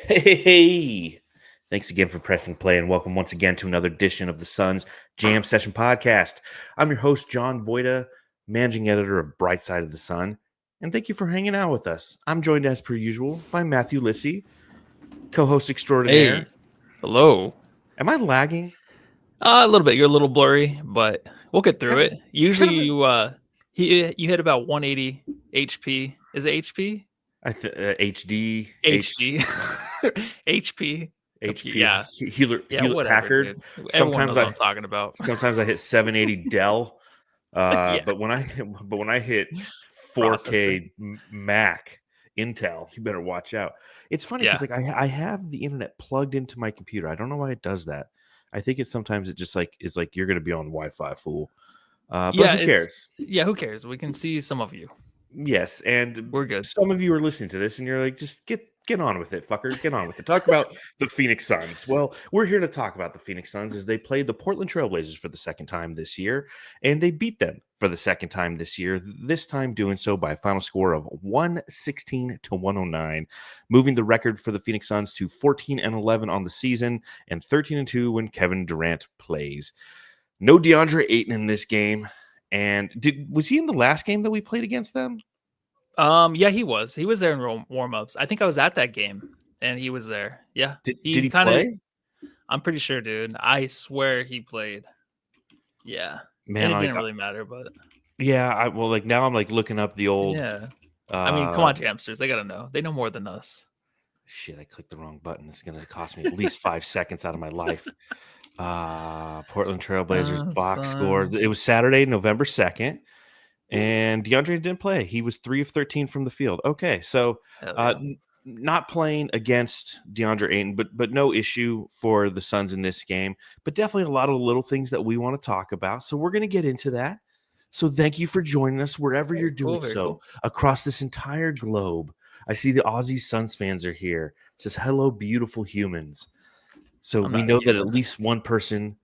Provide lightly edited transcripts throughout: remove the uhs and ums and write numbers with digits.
Hey, thanks again for pressing play and welcome once again to another edition of the Suns Jam Session Podcast. I'm your host, John Voida, managing editor of Bright Side of the Sun, and thank you for hanging out with us. I'm joined as per usual by Matthew Lissy, co-host extraordinaire. Hey, hello. Am I lagging? A little bit. You're a little blurry, but we'll get through Kind it. Usually, of. you hit about 180 HP. Is it HP? HD, HD, HP. HP, Yeah, Hewlett whatever, Packard. dude. Everyone Sometimes knows what I'm talking about. sometimes I hit 780 Dell. Yeah, But when I hit processor. 4K Mac Intel, you better watch out. It's funny because Yeah, like I have the internet plugged into my computer. I don't know why it does that. I think sometimes it just like is like you're gonna be on Wi-Fi, fool. But yeah. who cares? Who cares? We can see some of you. Yes, and We're good. some of you are listening to this and you're like, just get on with it, fucker. Get on with it. Talk about the Phoenix Suns. Well, we're here to talk about the Phoenix Suns as they played the Portland Trailblazers for the second time this year, and they beat them for the second time this year, this time doing so by a final score of 116-109, moving the record for the Phoenix Suns to 14-11 on the season and 13-2 when Kevin Durant plays. No DeAndre Ayton in this game. And was he in the last game that we played against them? Yeah, he was. He was there in warm-ups. I think I was at that game, and he was there. Yeah, Did he he kind of. play? I'm pretty sure, dude. I swear he played. Yeah, Man, and it like didn't really matter, but yeah, like now I'm like looking up the old yeah. I mean, come on, Jamsters. They gotta know. They know more than us. shit, I clicked the wrong button. It's gonna cost me at least 5 seconds out of my life. Portland Trailblazers box score. It Suns. was Saturday, November 2nd, and DeAndre didn't play. He was 3 of 13 from the field. Okay, so Hell yeah. not playing against DeAndre Ayton, but no issue for the Suns in this game. But definitely a lot of little things that we want to talk about. So we're gonna get into that. So thank you for joining us wherever you're doing Very so cool. across this entire globe. I see the Aussie Suns fans are here. It says hello, beautiful humans. So I'm we not know that human. at least one person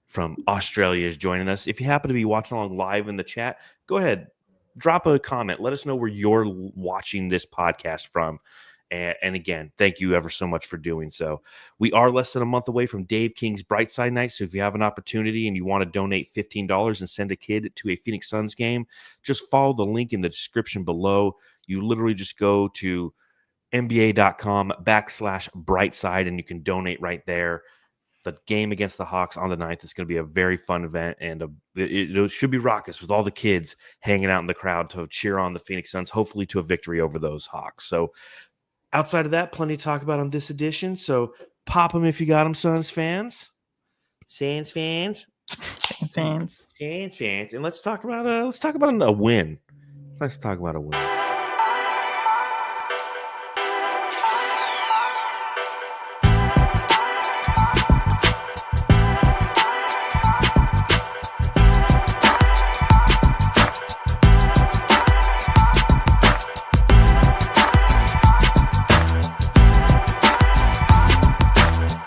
from Australia is joining us. If you happen to be watching along live in the chat, go ahead, drop a comment. Let us know where you're watching this podcast from. And again, thank you ever so much for doing so. We are less than a month away from Dave King's Brightside Night. So if you have an opportunity and you want to donate $15 and send a kid to a Phoenix Suns game, just follow the link in the description below. You literally just go to nba.com/brightside and you can donate right there. The game against the Hawks on the 9th is going to be a very fun event, and it should be raucous with all the kids hanging out in the crowd to cheer on the Phoenix Suns, hopefully to a victory over those Hawks. So outside of that, plenty to talk about on this edition. So pop them if you got them, Suns fans. Suns fans. Fans. Suns fans. And let's talk about a win. Let's talk about a win.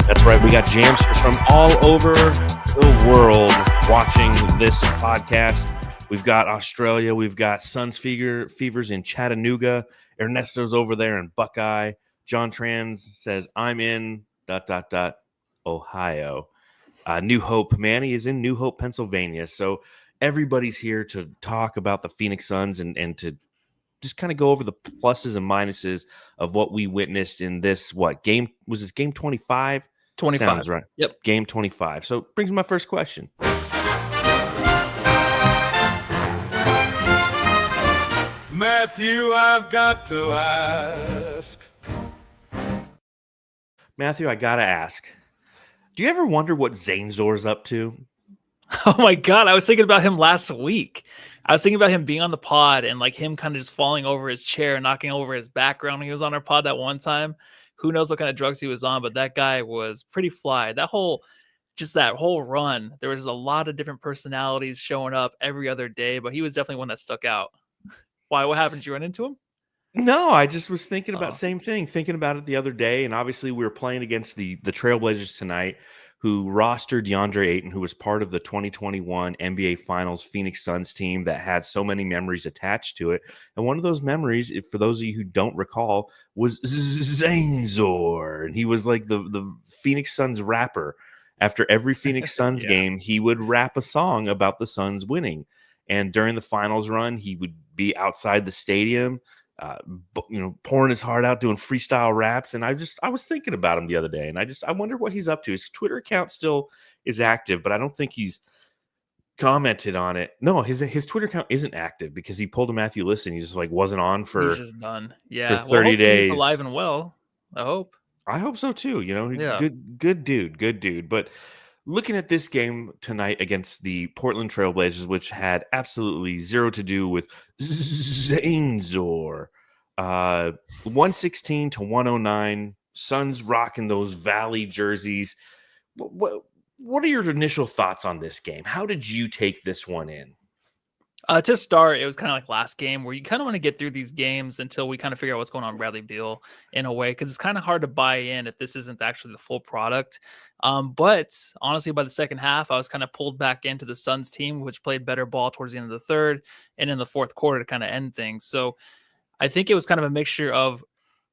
That's right. We got jamsters from all over the world watching this podcast. We've got Australia. We've got Suns Fevers in Chattanooga. Ernesto's over there in Buckeye. John Trans says, I'm in ... Ohio. New Hope. Manny is in New Hope, Pennsylvania. So everybody's here to talk about the Phoenix Suns and to just kind of go over the pluses and minuses of what we witnessed in this, game? Was this game 25? 25. Sounds right. Yep. Game 25. So brings me my first question. Matthew, I've got to ask. Matthew, I got to ask. Do you ever wonder what Zanzor's up to? Oh my God. I was thinking about him last week. I was thinking about him being on the pod and like him kind of just falling over his chair, knocking over his background when he was on our pod that one time. Who knows what kind of drugs he was on, but that guy was pretty fly. That whole run, there was a lot of different personalities showing up every other day, but he was definitely one that stuck out. Why? What happened? Did you run into him? No, I just was thinking about same thing, thinking about it the other day, and obviously we were playing against the Trailblazers tonight, who rostered DeAndre Ayton, who was part of the 2021 NBA Finals Phoenix Suns team that had so many memories attached to it. And one of those memories, for those of you who don't recall, was Zanzor. And he was like the Phoenix Suns rapper. After every Phoenix Suns game, he would rap a song about the Suns winning. And during the finals run, he would be outside the stadium, pouring his heart out, doing freestyle raps. And I was thinking about him the other day, and I wonder what he's up to. His Twitter account still is active, but I don't think he's commented on it. No, his Twitter account isn't active because he pulled a Matthew Listen. He just wasn't on for. He's just done. Yeah, for 30 days. He's alive and well. I hope so too. Yeah. Good dude. But looking at this game tonight against the Portland Trailblazers, which had absolutely zero to do with Zanzor, 116 to 109, Suns rocking those Valley jerseys. What are your initial thoughts on this game? How did you take this one in? To start, it was kind of like last game where you kind of want to get through these games until we kind of figure out what's going on with Bradley Beal in a way, because it's kind of hard to buy in if this isn't actually the full product. But honestly, by the second half, I was kind of pulled back into the Suns team, which played better ball towards the end of the third and in the fourth quarter to kind of end things. So I think it was kind of a mixture of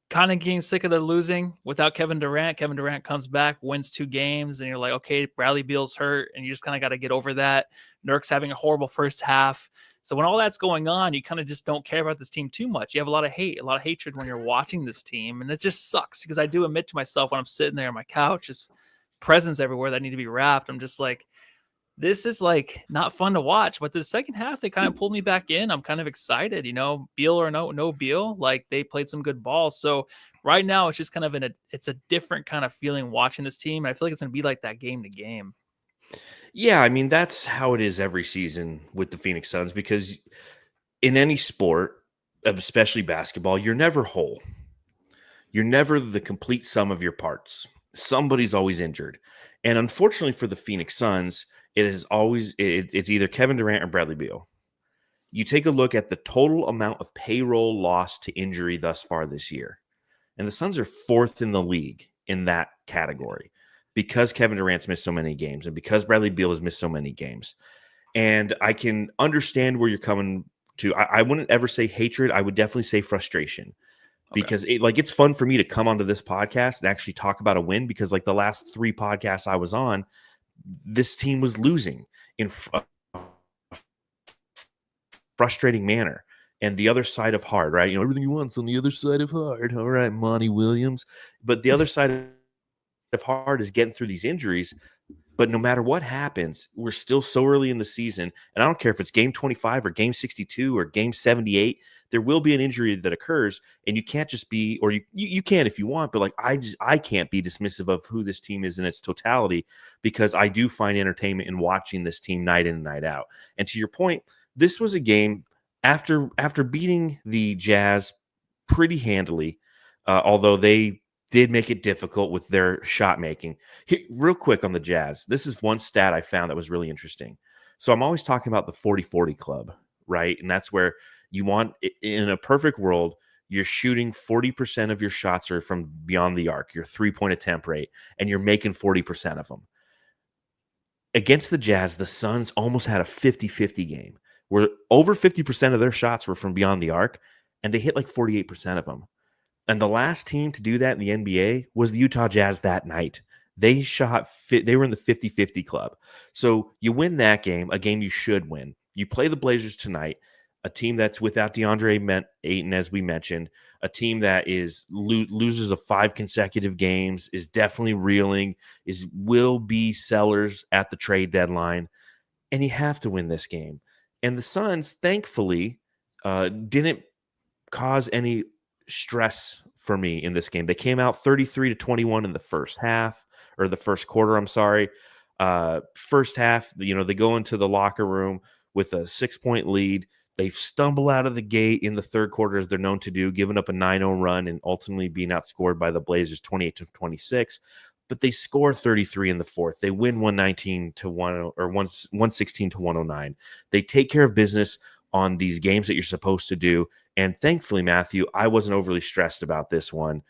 kind of getting sick of the losing without Kevin Durant. Kevin Durant comes back, wins 2 games, and you're like, okay, Bradley Beal's hurt, and you just kind of got to get over that. Nurk's having a horrible first half. So when all that's going on, you kind of just don't care about this team too much. You have a lot of hatred when you're watching this team, and it just sucks because I do admit to myself when I'm sitting there on my couch, just presents everywhere that need to be wrapped. I'm just like, this is not fun to watch. But the second half, they kind of pulled me back in. I'm kind of excited, Beal or no Beal, they played some good ball. So right now it's just kind of it's a different kind of feeling watching this team. And I feel like it's going to be like that game to game. Yeah, I mean, that's how it is every season with the Phoenix Suns, because in any sport, especially basketball, you're never whole. You're never the complete sum of your parts. Somebody's always injured. And unfortunately for the Phoenix Suns, it's either Kevin Durant or Bradley Beal. You take a look at the total amount of payroll lost to injury thus far this year, and the Suns are 4th in the league in that category because Kevin Durant's missed so many games and because Bradley Beal has missed so many games. And I can understand where you're coming to. I wouldn't ever say hatred. I would definitely say frustration. Because it's fun for me to come onto this podcast and actually talk about a win, because the last 3 podcasts I was on, this team was losing in a frustrating manner. And the other side of hard, right? Everything you want's on the other side of hard. All right, Monty Williams. But the other side of hard is getting through these injuries. But no matter what happens, we're still so early in the season. And I don't care if it's game 25 or game 62 or game 78, there will be an injury that occurs. And you can't just be, or you can if you want, but I can't be dismissive of who this team is in its totality, because I do find entertainment in watching this team night in and night out. And to your point, this was a game after beating the Jazz pretty handily, although they did make it difficult with their shot making. Here, real quick on the Jazz, this is one stat I found that was really interesting. So I'm always talking about the 40-40 club, right? And that's where you want, in a perfect world, you're shooting 40% of your shots are from beyond the arc, your 3-point attempt rate, and you're making 40% of them. Against the Jazz, the Suns almost had a 50-50 game where over 50% of their shots were from beyond the arc, and they hit 48% of them. And the last team to do that in the NBA was the Utah Jazz that night. They were in the 50-50 club. So you win that game, a game you should win. You play the Blazers tonight, a team that's without DeAndre Ayton, as we mentioned, a team that is losers of 5 consecutive games, is definitely reeling, will be sellers at the trade deadline, and you have to win this game. And the Suns, thankfully, didn't cause any stress for me in this game. They came out 33-21 in the first half, or the first quarter, I'm sorry. First half, they go into the locker room with a 6-point lead. They stumble out of the gate in the third quarter, as they're known to do, giving up a 9-0 run and ultimately being outscored by the Blazers 28-26. But they score 33 in the fourth. They win 116-109. They take care of business on these games that you're supposed to do. And thankfully, Matthew, I wasn't overly stressed about this one.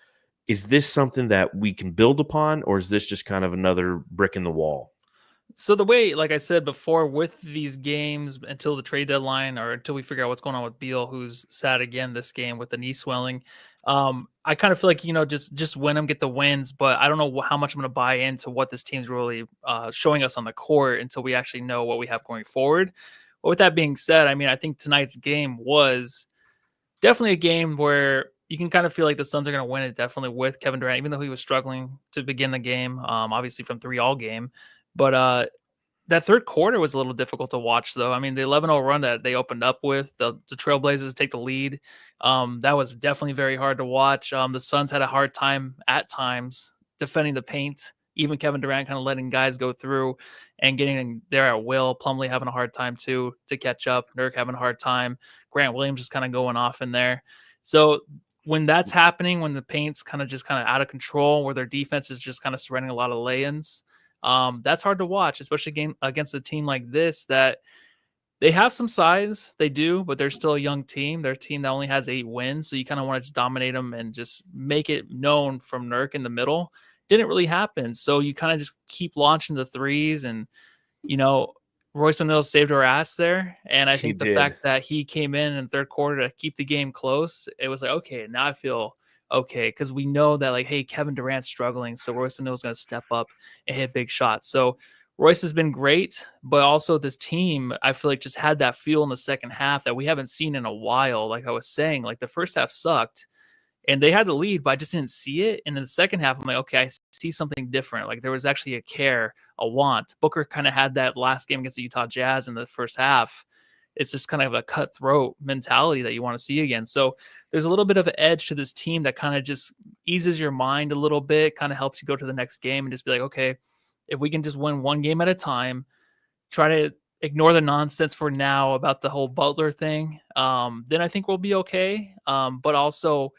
Is this something that we can build upon, or is this just kind of another brick in the wall? So the way, like I said before, with these games until the trade deadline or until we figure out what's going on with Beal, who's sad again this game with the knee swelling, I kind of feel like just win them, get the wins. But I don't know how much I'm going to buy into what this team's really showing us on the court until we actually know what we have going forward. But with that being said, I mean, I think tonight's game was definitely a game where you can kind of feel like the Suns are going to win it. Definitely with Kevin Durant, even though he was struggling to begin the game, obviously from 3-all game. But that third quarter was a little difficult to watch, though. I mean, the 11-0 run that they opened up with, the Trailblazers take the lead. That was definitely very hard to watch. The Suns had a hard time at times defending the paint. Even Kevin Durant kind of letting guys go through and getting there at will. Plumlee having a hard time, too, to catch up. Nurk having a hard time. Grant Williams just kind of going off in there. So when that's happening, when the paint's kind of out of control, where their defense is just kind of surrendering a lot of lay-ins, that's hard to watch, especially against a team like this that they have some size. They do, but they're still a young team. They're a team that only has 8 wins. So you kind of want to just dominate them and just make it known from Nurk in the middle. Didn't really happen. So you kind of just keep launching the threes and, Royce O'Neal saved our ass there. And I think the fact that he came in the third quarter to keep the game close, it was like, okay, now I feel okay. Cause we know that hey, Kevin Durant's struggling. So Royce O'Neal is going to step up and hit big shots. So Royce has been great, but also this team, I feel like just had that feel in the second half that we haven't seen in a while. Like I was saying, the first half sucked and they had the lead, but I just didn't see it. And in the second half, I'm like, okay, I see something different. Like there was actually a care, a want. Booker kind of had that last game against the Utah Jazz in the first half. It's just kind of a cutthroat mentality that you want to see again. So there's a little bit of an edge to this team that kind of just eases your mind a little bit, kind of helps you go to the next game and just be like, okay, if we can just win one game at a time, try to ignore the nonsense for now about the whole Butler thing, then I think we'll be okay. But also,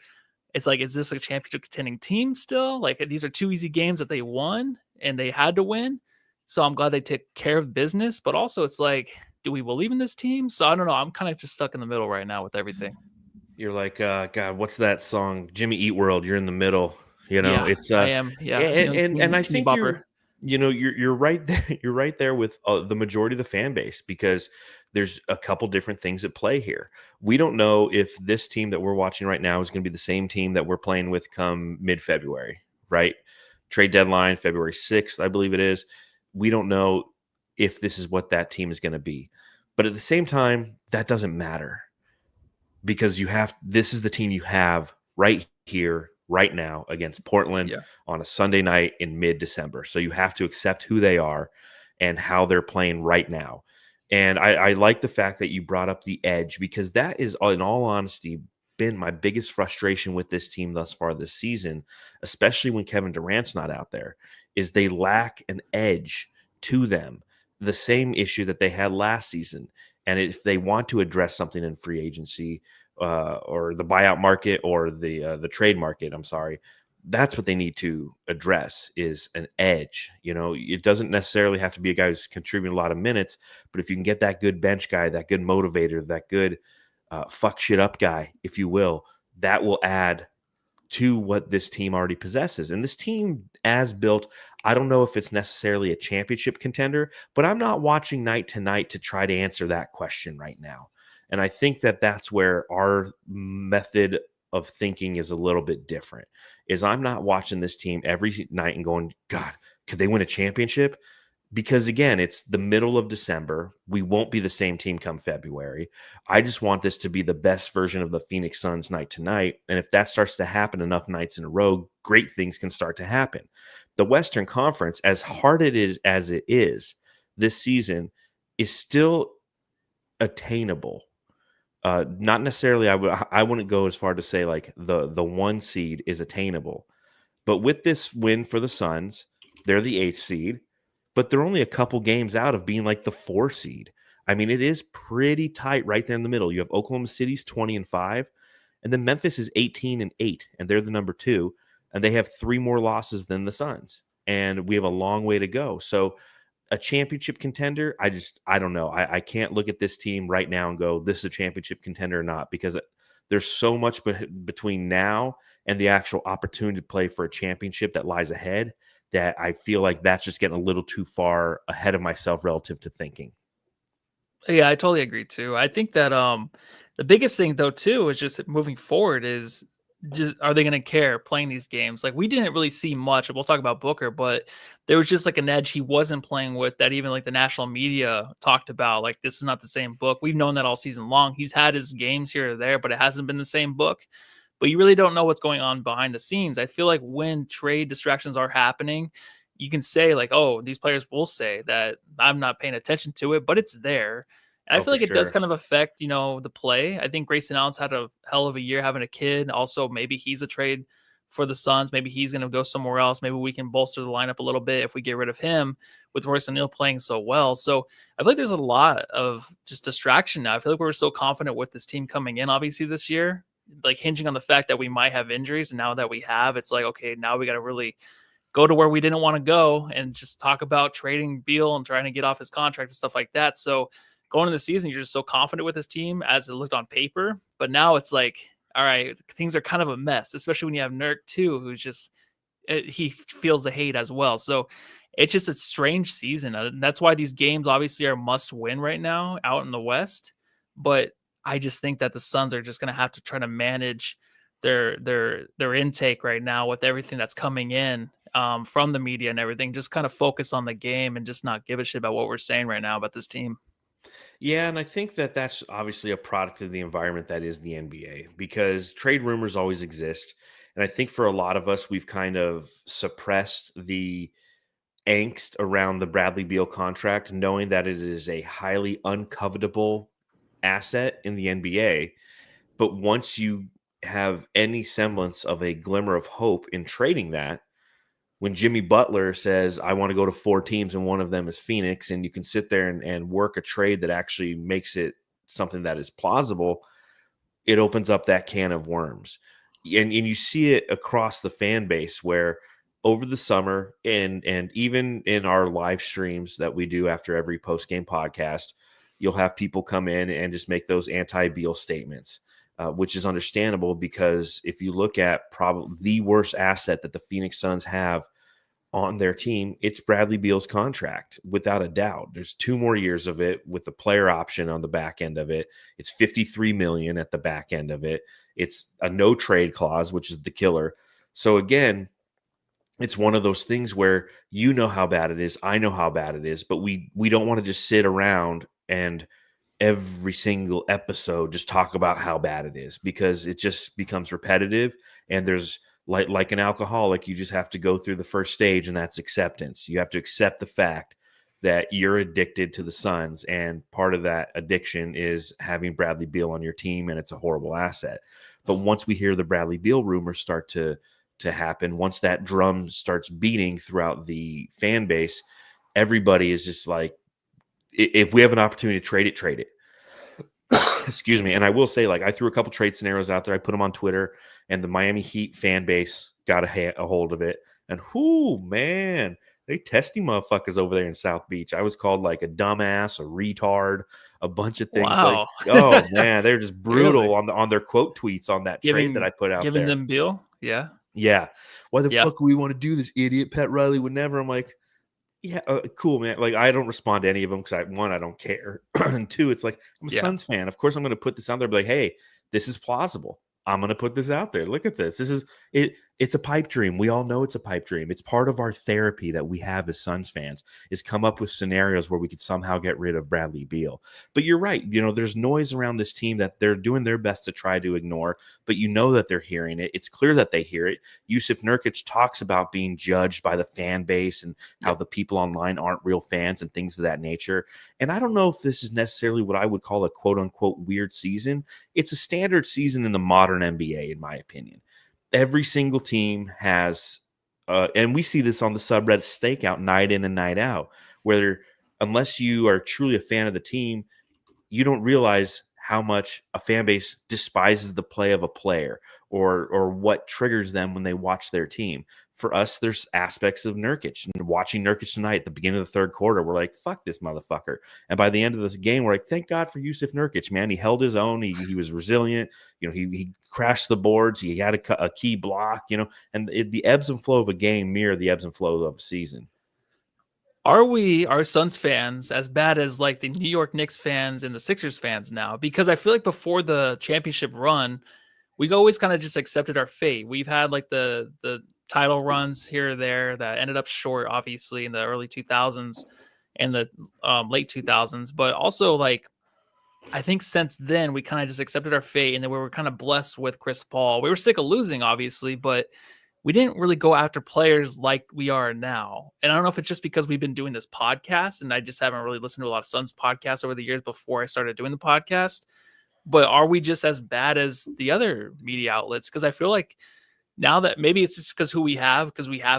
it's like, is this a championship contending team still? These are 2 easy games that they won and they had to win. So I'm glad they took care of business. But also, it's like, do we believe in this team? So I don't know. I'm kind of just stuck in the middle right now with everything. You're like, God, what's that song? Jimmy Eat World. You're in the middle. Yeah, it's I am. Yeah, and I think you're right there. You're right there with the majority of the fan base because there's a couple different things at play here. We don't know if this team that we're watching right now is going to be the same team that we're playing with come mid-February, right? Trade deadline, February 6th, I believe it is. We don't know if this is what that team is going to be. But at the same time, that doesn't matter because this is the team you have right here, right now against Portland on a Sunday night in mid-December. So you have to accept who they are and how they're playing right now. And I like the fact that you brought up the edge because that is, in all honesty, been my biggest frustration with this team thus far this season, especially when Kevin Durant's not out there, is they lack an edge to them. The same issue that they had last season. And if they want to address something in free agency or the buyout market or the trade market, that's what they need to address is an edge. It doesn't necessarily have to be a guy who's contributing a lot of minutes, but if you can get that good bench guy, that good motivator, that good fuck shit up guy, if you will, that will add to what this team already possesses. And this team, as built, I don't know if it's necessarily a championship contender, but I'm not watching night to night to try to answer that question right now. And I think that that's where our method of thinking is a little bit different, is I'm not watching this team every night and going, God, could they win a championship? Because again, it's the middle of December. We won't be the same team come February. I just want this to be the best version of the Phoenix Suns night to night. And if that starts to happen enough nights in a row, great things can start to happen. The Western Conference, as hard it is as it is this season, is still attainable. Not necessarily, I wouldn't go as far to say like the 1 seed is attainable. But with this win for the Suns, they're the 8th seed. But they're only a couple games out of being like the 4 seed. I mean, it is pretty tight right there in the middle. You have Oklahoma City's 20-5, and then Memphis is 18-8, and they're the number 2, and they have 3 more losses than the Suns, and we have a long way to go. So a championship contender, I don't know. I can't look at this team right now and go, this is a championship contender or not, because there's so much between now and the actual opportunity to play for a championship that lies ahead, that I feel like that's just getting a little too far ahead of myself relative to thinking. Yeah, I totally agree too. I think that the biggest thing though too is just moving forward is just are they going to care playing these games? Like we didn't really see much. We'll talk about Booker, but there was just like an edge he wasn't playing with that even like the national media talked about. Like this is not the same Book. We've known that all season long. He's had his games here or there, but it hasn't been the same Book. But you really don't know what's going on behind the scenes. I feel like when trade distractions are happening, you can say like, oh, these players will say that I'm not paying attention to it, but it's there. And I Oh, feel for like it does sure. kind of affect, the play. I think Grayson Allen's had a hell of a year having a kid. Also, maybe he's a trade for the Suns. Maybe he's going to go somewhere else. Maybe we can bolster the lineup a little bit if we get rid of him with Royce O'Neal playing so well. So I feel like there's a lot of just distraction now. I feel like we're so confident with this team coming in, obviously, this year, like hinging on the fact that we might have injuries. And now that we have, it's like, okay, now we got to really go to where we didn't want to go and just talk about trading Beal and trying to get off his contract and stuff like that. So going into the season, you're just so confident with this team as it looked on paper. But now it's like, all right, things are kind of a mess, especially when you have Nurk too, who's just, he feels the hate as well. So it's just a strange season. And that's why these games obviously are must win right now out in the West. But I just think that the Suns are just going to have to try to manage their intake right now with everything that's coming in from the media and everything. Just kind of focus on the game and just not give a shit about what we're saying right now about this team. Yeah, and I think that that's obviously a product of the environment that is the NBA, because trade rumors always exist. And I think for a lot of us, we've kind of suppressed the angst around the Bradley Beal contract, knowing that it is a highly uncovetable asset in the NBA. But once you have any semblance of a glimmer of hope in trading that, when Jimmy Butler says, I want to go to 4 teams and one of them is Phoenix, and you can sit there and work a trade that actually makes it something that is plausible, it opens up that can of worms. And you see it across the fan base where over the summer and even in our live streams that we do after every post-game podcast, you'll have people come in and just make those anti-Beal statements, which is understandable because if you look at probably the worst asset that the Phoenix Suns have on their team, it's Bradley Beal's contract, without a doubt. There's 2 more years of it with the player option on the back end of it. It's $53 million at the back end of it. It's a no trade clause, which is the killer. So again, it's one of those things where you know how bad it is, I know how bad it is, but we don't want to just sit around and every single episode just talk about how bad it is, because it just becomes repetitive. And there's like an alcoholic, you just have to go through the first stage, and that's acceptance. You have to accept the fact that you're addicted to the Suns, and part of that addiction is having Bradley Beal on your team, and it's a horrible asset. But once we hear the Bradley Beal rumors start to happen, once that drum starts beating throughout the fan base, everybody is just like, if we have an opportunity to trade it, trade it. Excuse me. And I will say, like, I threw a couple trade scenarios out there. I put them on Twitter, and the Miami Heat fan base got a hold of it. And whoo, man, they testy motherfuckers over there in South Beach. I was called like a dumbass, a retard, a bunch of things. Wow. Like, oh man, they're just brutal Really? on their quote tweets on that trade that I put out Giving there. them Beal? Yeah. Yeah. Why the Yeah. fuck do we want to do this, idiot? Pat Riley would never. I'm like, yeah, cool, man. Like, I don't respond to any of them because I don't care. And 2, it's like, I'm a Yeah. Suns fan. Of course, I'm going to put this out there. Be like, hey, this is plausible. I'm going to put this out there. Look at this. This is it. It's a pipe dream. We all know it's a pipe dream. It's part of our therapy that we have as Suns fans, is come up with scenarios where we could somehow get rid of Bradley Beal. But you're right. There's noise around this team that they're doing their best to try to ignore, but you know that they're hearing it. It's clear that they hear it. Yusuf Nurkic talks about being judged by the fan base and how the people online aren't real fans and things of that nature. And I don't know if this is necessarily what I would call a quote unquote weird season. It's a standard season in the modern NBA, in my opinion. Every single team has, and we see this on the subreddit stakeout night in and night out, where unless you are truly a fan of the team, you don't realize how much a fan base despises the play of a player or what triggers them when they watch their team. For us, there's aspects of Nurkic. And watching Nurkic tonight at the beginning of the third quarter, we're like, fuck this motherfucker. And by the end of this game, we're like, thank God for Yusuf Nurkic, man. He held his own. He was resilient. He crashed the boards. He had a key block, and the ebbs and flow of a game mirror the ebbs and flow of a season. Are we, our Suns fans, as bad as like the New York Knicks fans and the Sixers fans now? Because I feel like before the championship run, we've always kind of just accepted our fate. We've had like the title runs here or there that ended up short, obviously, in the early 2000s and the late 2000s. But also, like, I think since then, we kind of just accepted our fate. And then we were kind of blessed with Chris Paul. We were sick of losing, obviously, but we didn't really go after players like we are now. And I don't know if it's just because we've been doing this podcast and I just haven't really listened to a lot of Suns podcasts over the years before I started doing the podcast. But are we just as bad as the other media outlets? Because I feel like now that maybe it's just because we have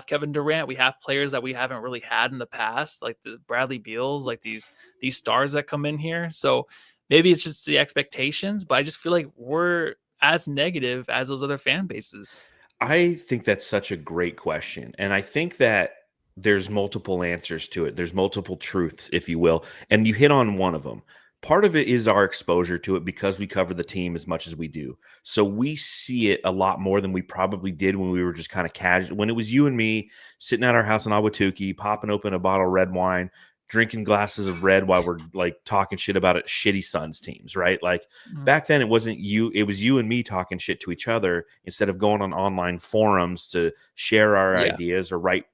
Kevin Durant, we have players that we haven't really had in the past, like the Bradley Beals, like these stars that come in here. So maybe it's just the expectations, but I just feel like we're as negative as those other fan bases. I think that's such a great question. And I think that there's multiple answers to it. There's multiple truths, if you will. And you hit on one of them. Part of it is our exposure to it because we cover the team as much as we do. So we see it a lot more than we probably did when we were just kind of casual. When it was you and me sitting at our house in Ahwatukee, popping open a bottle of red wine, drinking glasses of red while we're like talking shit about it, shitty Suns teams, right? Like back then it wasn't you, it was you and me talking shit to each other instead of going on online forums to share our ideas or write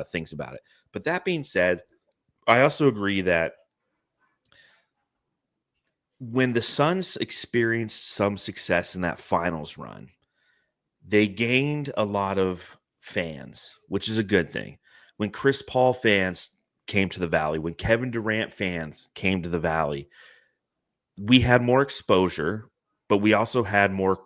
things about it. But that being said, I also agree that when the Suns experienced some success in that finals run, they gained a lot of fans, which is a good thing. When Chris Paul fans came to the Valley, when Kevin Durant fans came to the Valley, we had more exposure, but we also had more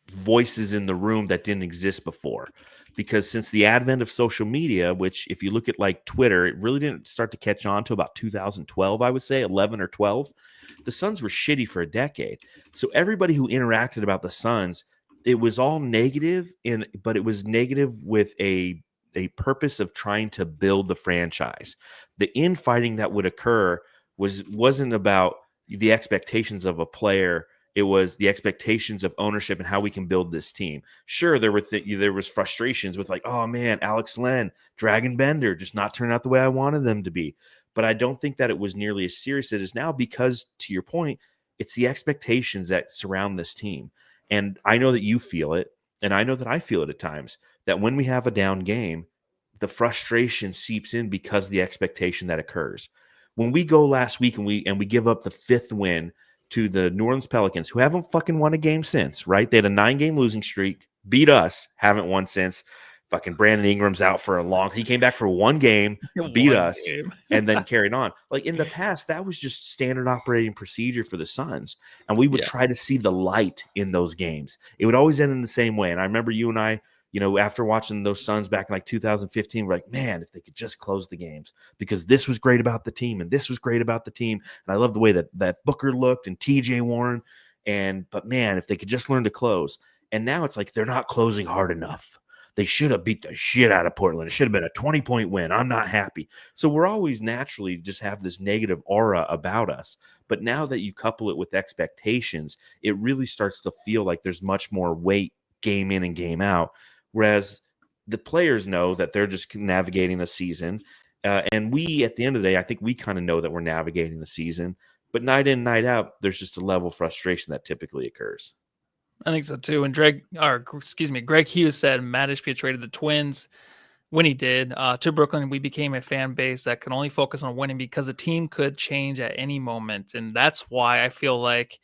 voices in the room that didn't exist before. Because since the advent of social media, which if you look at like Twitter, it really didn't start to catch on to about 2012, I would say 11 or 12. The Suns were shitty for a decade. So everybody who interacted about the Suns, it was all negative, but it was negative with a purpose of trying to build the franchise. The infighting that would occur wasn't about the expectations of a player. It was the expectations of ownership and how we can build this team. Sure, there was frustrations with like, oh man, Alex Len, Dragon Bender just not turning out the way I wanted them to be. But I don't think that it was nearly as serious as it is now because, to your point, it's the expectations that surround this team. And I know that you feel it, and I know that I feel it at times, that when we have a down game, the frustration seeps in because of the expectation that occurs. When we go last week and we give up the 5th win to the New Orleans Pelicans, who haven't fucking won a game since, right? They had a 9-game losing streak, beat us, haven't won since. Fucking Brandon Ingram's out for he came back for 1 game, beat us, and then carried on. Like in the past, that was just standard operating procedure for the Suns. And we would try to see the light in those games. It would always end in the same way. And I remember you and I, after watching those Suns back in like 2015, we're like, man, if they could just close the games, because this was great about the team and this was great about the team. And I love the way that Booker looked and TJ Warren. But man, if they could just learn to close. And now it's like, they're not closing hard enough. They should have beat the shit out of Portland. It should have been a 20-point win. I'm not happy. So we're always naturally just have this negative aura about us. But now that you couple it with expectations, it really starts to feel like there's much more weight game in and game out. Whereas the players know that they're just navigating a season. And we, at the end of the day, I think we kind of know that we're navigating the season. But night in, night out, there's just a level of frustration that typically occurs. I think so too. And Greg Hughes said Matt Ishbia traded the Twins when he did to Brooklyn. We became a fan base that could only focus on winning because the team could change at any moment. And that's why I feel like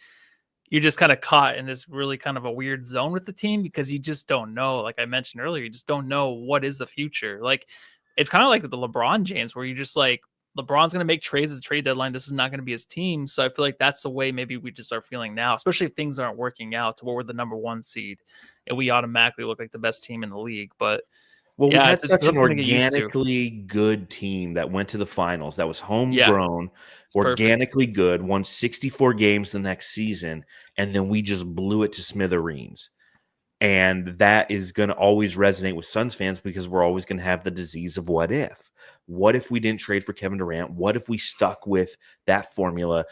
you're just kind of caught in this really kind of a weird zone with the team because you just don't know. Like I mentioned earlier, you just don't know what is the future. Like it's kind of like the LeBron James where you're just like, LeBron's going to make trades at the trade deadline. This is not going to be his team. So I feel like that's the way maybe we just are feeling now, especially if things aren't working out to where we're the number 1 seed and we automatically look like the best team in the league. But Well, we Yeah, had it's such an something to get used to. organically good team that went to the finals, that was Yeah, homegrown, it's perfect. organically good, won 64 games the next season, and then we just blew it to smithereens. And that is going to always resonate with Suns fans because we're always going to have the disease of what if. What if we didn't trade for Kevin Durant? What if we stuck with that formula?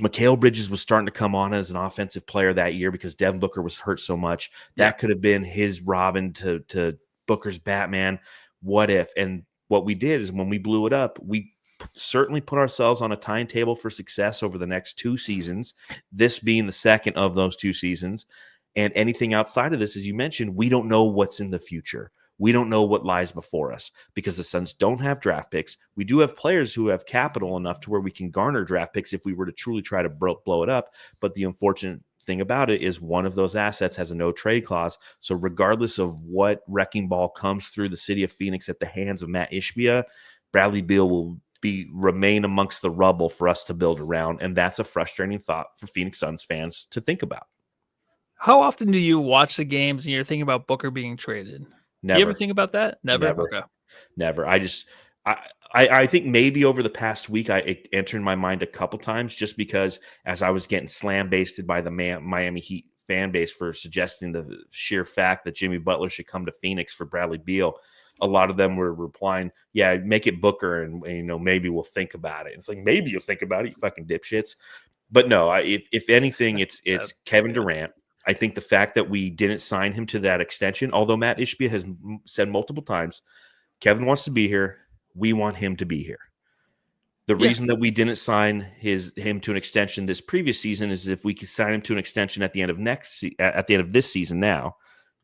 Mikal Bridges was starting to come on as an offensive player that year because Devin Booker was hurt so much. Yeah. That could have been his Robin to Booker's Batman. What if? And what we did is when we blew it up, we certainly put ourselves on a timetable for success over the next 2 seasons, this being the second of those 2 seasons. And anything outside of this, as you mentioned, we don't know what's in the future. We don't know what lies before us because the Suns don't have draft picks. We do have players who have capital enough to where we can garner draft picks if we were to truly try to blow it up. But the unfortunate thing about it is one of those assets has a no trade clause. So regardless of what wrecking ball comes through the city of Phoenix at the hands of Matt Ishbia, Bradley Beal will remain amongst the rubble for us to build around. And that's a frustrating thought for Phoenix Suns fans to think about. How often do you watch the games and you're thinking about Booker being traded? Never. You ever think about that? Never. Okay. Never. I think maybe over the past week it entered my mind a couple times just because as I was getting slam-basted by the Miami Heat fan base for suggesting the sheer fact that Jimmy Butler should come to Phoenix for Bradley Beal, a lot of them were replying, yeah, make it Booker and maybe we'll think about it. It's like, maybe you'll think about it, you fucking dipshits. But no, if anything, it's Kevin Durant. I think the fact that we didn't sign him to that extension, although Matt Ishbia has said multiple times, Kevin wants to be here. We want him to be here. The reason that we didn't sign him to an extension this previous season is if we could sign him to an extension at the end of at the end of this season now,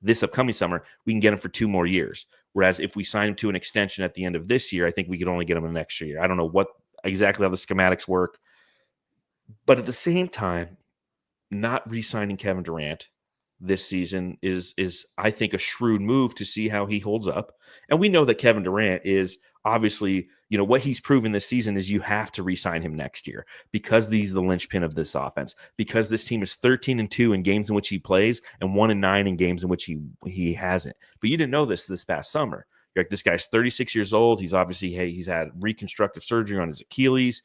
this upcoming summer, we can get him for 2 more years. Whereas if we sign him to an extension at the end of this year, I think we could only get him an extra year. I don't know what exactly how the schematics work. But at the same time, not re-signing Kevin Durant this season is I think a shrewd move to see how he holds up. And we know that Kevin Durant is obviously, what he's proven this season is you have to re-sign him next year because he's the linchpin of this offense, because this team is 13-2 in games in which he plays and 1-9 in games in which he hasn't. But you didn't know this past summer. You're like, this guy's 36 years old. He's obviously, he's had reconstructive surgery on his Achilles.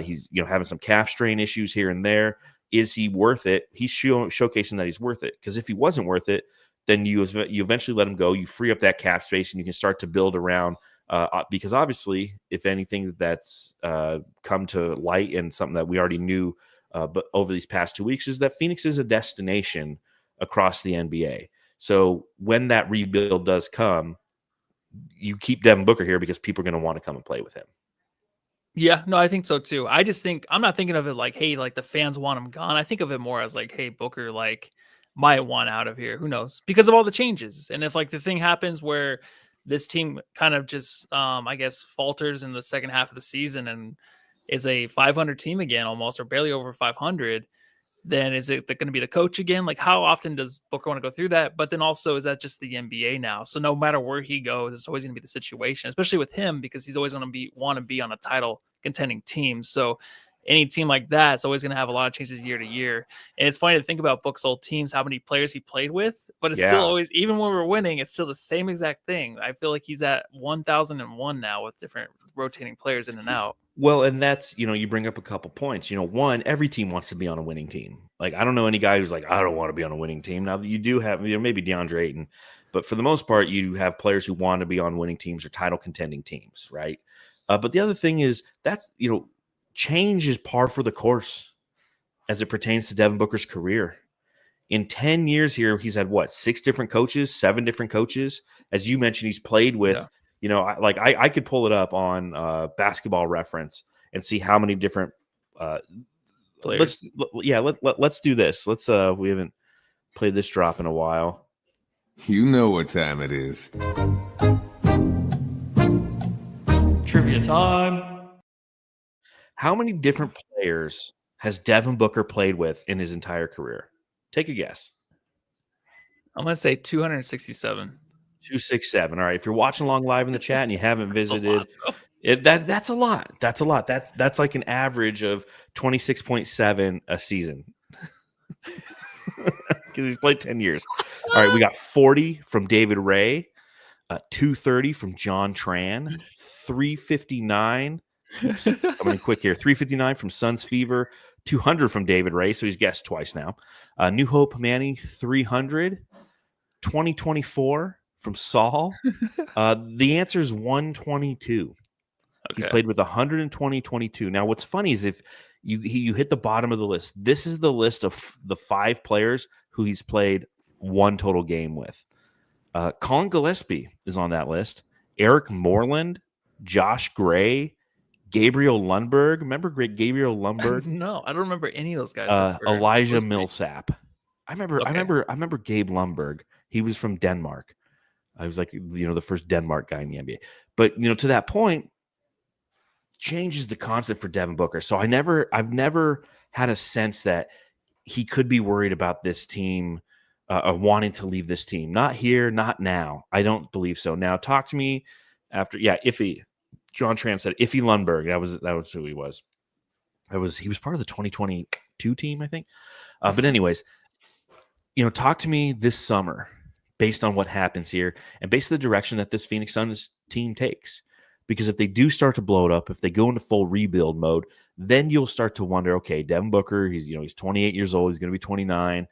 He's, having some calf strain issues here and there. Is he worth it? He's showcasing that he's worth it. Because if he wasn't worth it, then you eventually let him go. You free up that cap space and you can start to build around. Because obviously, if anything that's come to light and something that we already knew but over these past 2 weeks is that Phoenix is a destination across the NBA. So when that rebuild does come, you keep Devin Booker here because people are going to want to come and play with him. Yeah, no, I think so too. I just think I'm not thinking of it like, hey, like the fans want him gone. I think of it more as like, hey, Booker like might want out of here. Who knows? Because of all the changes. And if like the thing happens where this team kind of just I guess falters in the second half of the season and is a 500 team again almost or barely over 500, then is it going to be the coach again? Like how often does Booker want to go through that? But then also is that just the NBA now? So no matter where he goes, it's always going to be the situation, especially with him because he's always going to want to be on a title contending team. So any team like that, it's always going to have a lot of changes year to year. And it's funny to think about Book's old teams, how many players he played with, but it's still always, even when we're winning, it's still the same exact thing. I feel like he's at 1,001 now with different rotating players in and out. Well, and that's, you bring up a couple points. One, every team wants to be on a winning team. Like, I don't know any guy who's like, I don't want to be on a winning team. Now, you do have, maybe DeAndre Ayton, but for the most part, you have players who want to be on winning teams or title contending teams, right? But the other thing is that's, change is par for the course as it pertains to Devin Booker's career. In 10 years here, he's had, 6 different coaches, 7 different coaches. As you mentioned, he's played with, I could pull it up on Basketball Reference and see how many different players. Let's do this. Let's we haven't played this drop in a while. You know what time it is. Trivia time. How many different players has Devin Booker played with in his entire career? Take a guess. I'm going to say 267. 267. All right. If you're watching along live in the chat and you haven't visited, that's a lot. That's a lot. That's like an average of 26.7 a season. Because he's played 10 years. All right. We got 40 from David Ray. 230 from John Tran, 359. Coming in quick here. 359 from Suns Fever, 200 from David Ray. So he's guessed twice now. New Hope Manny, 300. 2024 from Saul. The answer is 122. Okay. He's played with 120, 22. Now, what's funny is if you hit the bottom of the list, this is the list of the 5 players who he's played one total game with. Colin Gillespie is on that list. Eric Moreland, Josh Gray, Gabriel Lundberg. Remember Gabriel Lundberg? No, I don't remember any of those guys. Elijah Millsap. I remember Gabe Lundberg. He was from Denmark. I was like, the first Denmark guy in the NBA. But to that point, changes the concept for Devin Booker. So I've never had a sense that he could be worried about this team wanting to leave this team. Not here, not now. I don't believe so. Now talk to me after. Yeah, Iffy. John Tran said Iffy Lundberg. That was who he was. He was part of the 2022 team, I think. But anyways, talk to me this summer based on what happens here and based on the direction that this Phoenix Suns team takes. Because if they do start to blow it up, if they go into full rebuild mode, then you'll start to wonder, okay, Devin Booker, he's 28 years old, he's going to be 29.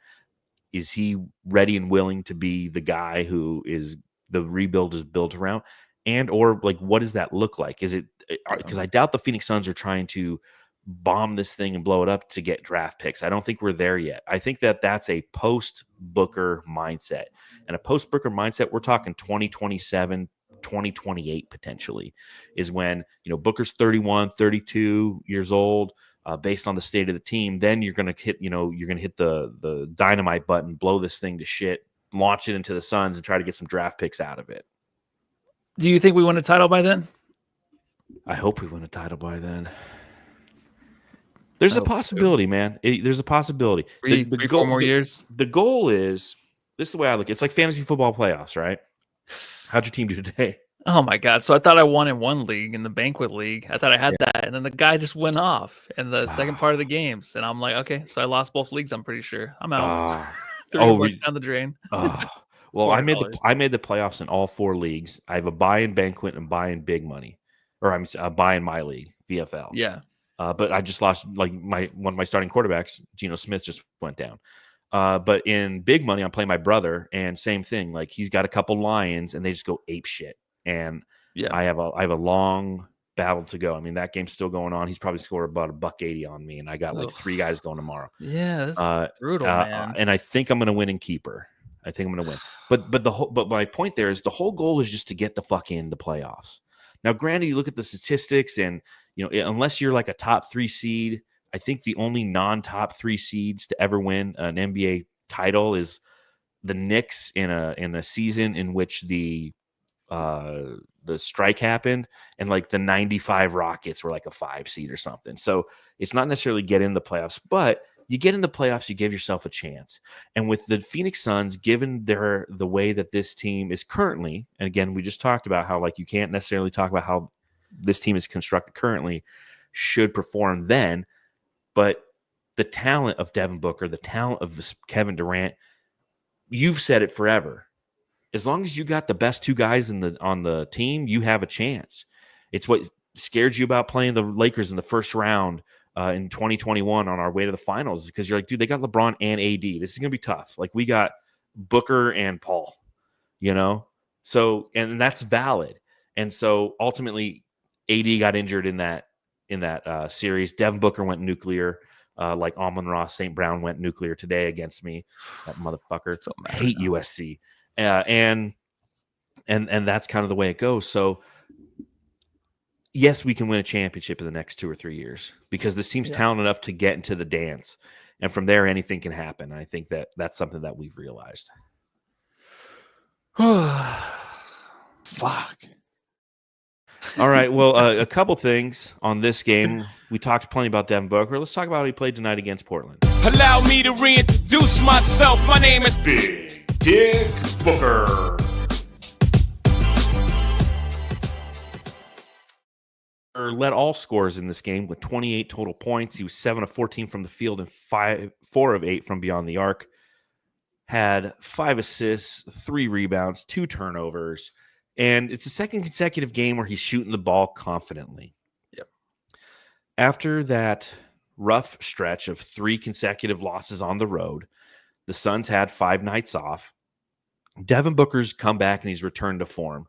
Is he ready and willing to be the guy who is the rebuild is built around? And or like, what does that look like? Is it because I doubt the Phoenix Suns are trying to bomb this thing and blow it up to get draft picks. I don't think we're there yet. I think that that's a post-Booker mindset. And a post-Booker mindset, we're talking 2027, 2028 potentially, is when, Booker's 31, 32 years old, based on the state of the team. Then you're going to hit, the dynamite button, blow this thing to shit, launch it into the Suns and try to get some draft picks out of it. Do you think we win a title by then? I hope we win a title by then. There's a possibility, man. There's a possibility. Three, 4 more years. The goal is, this is the way I look. It's like fantasy football playoffs, right? How'd your team do today? Oh my God. So I thought I won in one league, in the banquet league. I thought I had that. And then the guy just went off in the second part of the games. And I'm like, okay, so I lost both leagues. I'm pretty sure I'm out. $30 down the drain. Well, I made the playoffs in all 4 leagues. I have a buy in banquet and buy in big money, or I'm buy in my league, VFL. Yeah. But I just lost one of my starting quarterbacks, Geno Smith, just went down. But in big money, I'm playing my brother, and same thing. Like, he's got a couple Lions, and they just go ape shit. And I have a long battle to go. I mean, that game's still going on. He's probably scored about $180 on me, and I got like 3 guys going tomorrow. Yeah, that's brutal, man. And I think I'm going to win in keeper. I think I'm going to win. But my point there is the whole goal is just to get the fuck in the playoffs. Now, granted, you look at the statistics, and unless you're like a top 3 seed, I think the only non-top 3 seeds to ever win an NBA title is the Knicks in a season in which the strike happened, and like the 95 Rockets were like a 5 seed or something. So it's not necessarily get in the playoffs, but you get in the playoffs, you give yourself a chance. And with the Phoenix Suns, given the way that this team is currently, and again, we just talked about how like you can't necessarily talk about how this team is constructed currently, should perform then, but the talent of Devin Booker, the talent of Kevin Durant, you've said it forever. As long as you got the best 2 guys on the team, you have a chance. It's what scared you about playing the Lakers in the first round in 2021 on our way to the finals, because you're like, dude, they got LeBron and AD. This is going to be tough. Like, we got Booker and Paul, So, and that's valid. And so ultimately AD got injured in that series. Devin Booker went nuclear. Like Amon-Ra St. Brown went nuclear today against me. That motherfucker. So I hate USC. And that's kind of the way it goes. So yes, we can win a championship in the next 2 or 3 years because this team's talented enough to get into the dance. And from there, anything can happen. And I think that that's something that we've realized. Fuck. All right. Well, a couple things on this game. We talked plenty about Devin Booker. Let's talk about how he played tonight against Portland. Allow me to reintroduce myself. My name is Big Dick Booker. Led all scorers in this game with 28 total points. He was 7 of 14 from the field and 4 of 8 from beyond the arc. Had 5 assists, 3 rebounds, 2 turnovers. And it's the second consecutive game where he's shooting the ball confidently. Yep. After that rough stretch of 3 consecutive losses on the road, the Suns had 5 nights off. Devin Booker's come back and he's returned to form.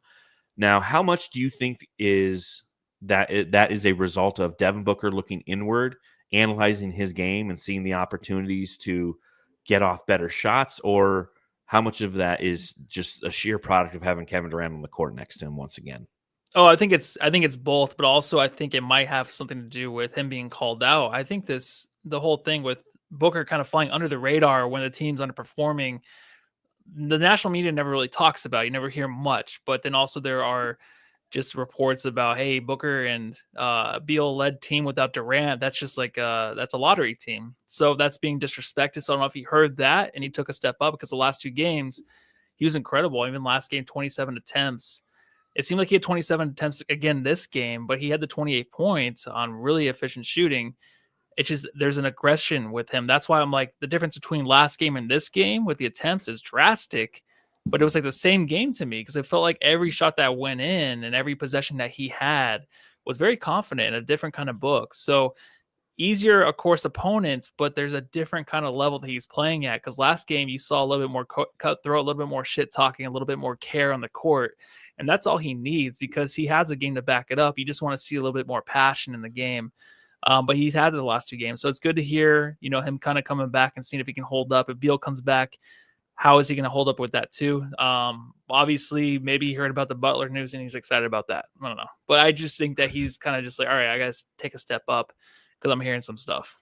Now, how much do you think is that is a result of Devin Booker looking inward, analyzing his game and seeing the opportunities to get off better shots, or how much of that is just a sheer product of having Kevin Durant on the court next to him once again? Oh, I think it's both, but also I think it might have something to do with him being called out. I think the whole thing with Booker kind of flying under the radar when the team's underperforming, the national media never really talks about. You never hear much, but then also there are just reports about, hey, Booker and Beal led team without Durant. That's just like that's a lottery team. So that's being disrespected. So I don't know if he heard that and he took a step up, because the last 2 games he was incredible. Even last game, 27 attempts. It seemed like he had 27 attempts again this game, but he had the 28 points on really efficient shooting. It's just there's an aggression with him. That's why I'm like, the difference between last game and this game with the attempts is drastic. But it was like the same game to me, because it felt like every shot that went in and every possession that he had was very confident in a different kind of book. So easier, of course, opponents, but there's a different kind of level that he's playing at. Because last game you saw a little bit more cutthroat, a little bit more shit talking, a little bit more care on the court. And that's all he needs, because he has a game to back it up. You just want to see a little bit more passion in the game. But he's had it the last 2 games. So it's good to hear, him kind of coming back and seeing if he can hold up. If Beal comes back, how is he going to hold up with that too? Obviously, maybe he heard about the Butler news and he's excited about that. I don't know. But I just think that he's kind of just like, all right, I got to take a step up because I'm hearing some stuff.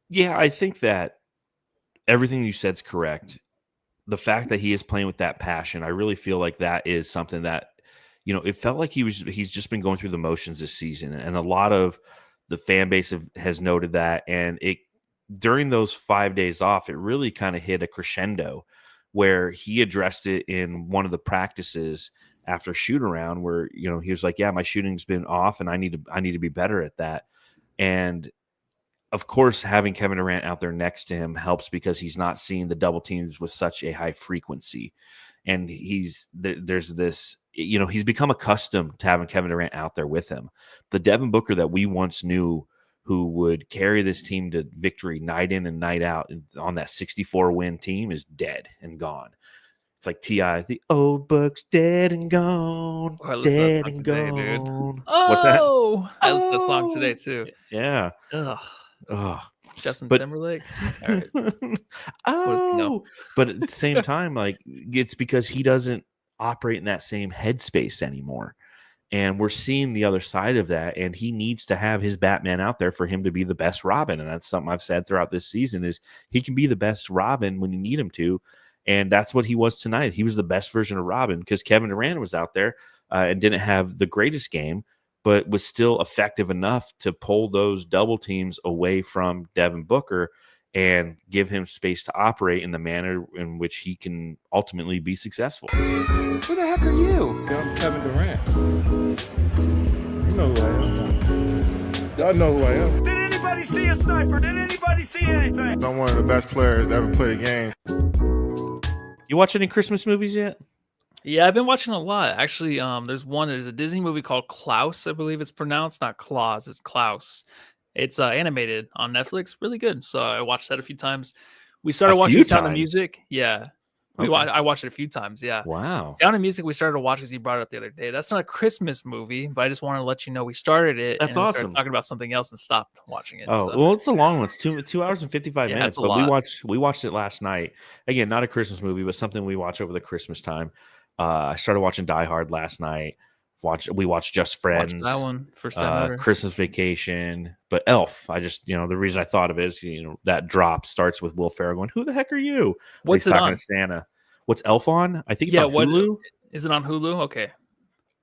Yeah, I think that everything you said is correct. The fact that he is playing with that passion, I really feel like that is something that, it felt like he's just been going through the motions this season. And a lot of the fan base has noted that. And during those 5 days off, it really kind of hit a crescendo where he addressed it in one of the practices after shoot around, where, he was like, yeah, my shooting's been off and I need to be better at that. And of course, having Kevin Durant out there next to him helps, because he's not seeing the double teams with such a high frequency. And there's this, he's become accustomed to having Kevin Durant out there with him. The Devin Booker that we once knew, who would carry this team to victory night in and night out on that 64-win team, is dead and gone. It's like T.I., the old book's dead and gone, dead and gone. Dude. What's that? I listened to the song today too. Yeah. Ugh. Oh. Justin Timberlake. All right. But at the same time, like, it's because he doesn't operate in that same headspace anymore. And we're seeing the other side of that, and he needs to have his Batman out there for him to be the best Robin. And that's something I've said throughout this season, is he can be the best Robin when you need him to. And that's what he was tonight. He was the best version of Robin, because Kevin Durant was out there and didn't have the greatest game, but was still effective enough to pull those double teams away from Devin Booker and give him space to operate in the manner in which he can ultimately be successful. Who the heck are you? I'm Kevin Durant. You know who I am. Y'all know who I am. Did anybody see a sniper? Did anybody see anything? I'm one of the best players to ever play the game. You watch any Christmas movies yet? Yeah, I've been watching a lot. Actually, there's a Disney movie called Klaus, I believe it's pronounced, not Claus, it's Klaus. It's animated on Netflix, really good. So I watched that a few times. We started watching Sound of Music. Yeah. Okay. I watched it a few times, yeah. Wow. Sound of Music we started to watch, as you brought it up the other day. That's not a Christmas movie, but I just wanted to let you know we started it. That's and awesome. Talking about something else and stopped watching it. Oh, well, it's a long one. It's 2 hours and 55 Yeah, minutes. it's a But lot. we watched it last night. Again, not a Christmas movie, but something we watch over the Christmas time. I started watching Die Hard last night. We watched Just Friends. Watched that one first time ever. Christmas Vacation, but Elf. I just, the reason I thought of it is, that drop starts with Will Ferrell going, "Who the heck are you?" What's He's it talking on? to Santa. What's Elf on? I think it's on what Hulu. is it on Hulu? Okay,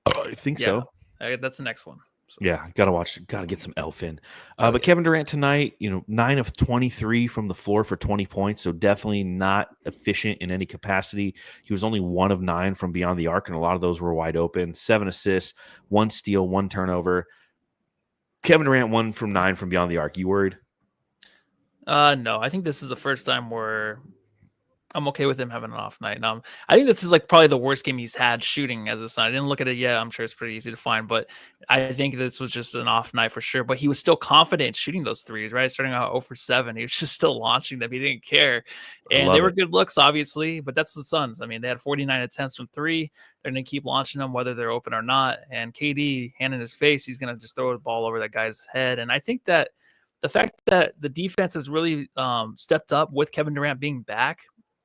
I think so. That's the next one. So. Yeah, gotta get some Elf in. But Kevin Durant tonight, 9 of 23 from the floor for 20 points, so definitely not efficient in any capacity. He was only 1 of 9 from beyond the arc, and a lot of those were wide open. 7 assists, 1 steal, 1 turnover. Kevin Durant 1 from 9 from beyond the arc. You worried? No, I think this is the first time where I'm okay with him having an off night. I think this is like probably the worst game he's had shooting as a Sun. I didn't look at it yet. I'm sure it's pretty easy to find, but I think this was just an off night for sure. But he was still confident shooting those threes, right? Starting out 0 for 7. He was just still launching them. He didn't care. And they were good looks, obviously, but that's the Suns. I mean, they had 49 attempts from 3. They're going to keep launching them whether they're open or not. And KD, hand in his face, he's going to just throw the ball over that guy's head. And I think that the fact that the defense has really stepped up with Kevin Durant being back,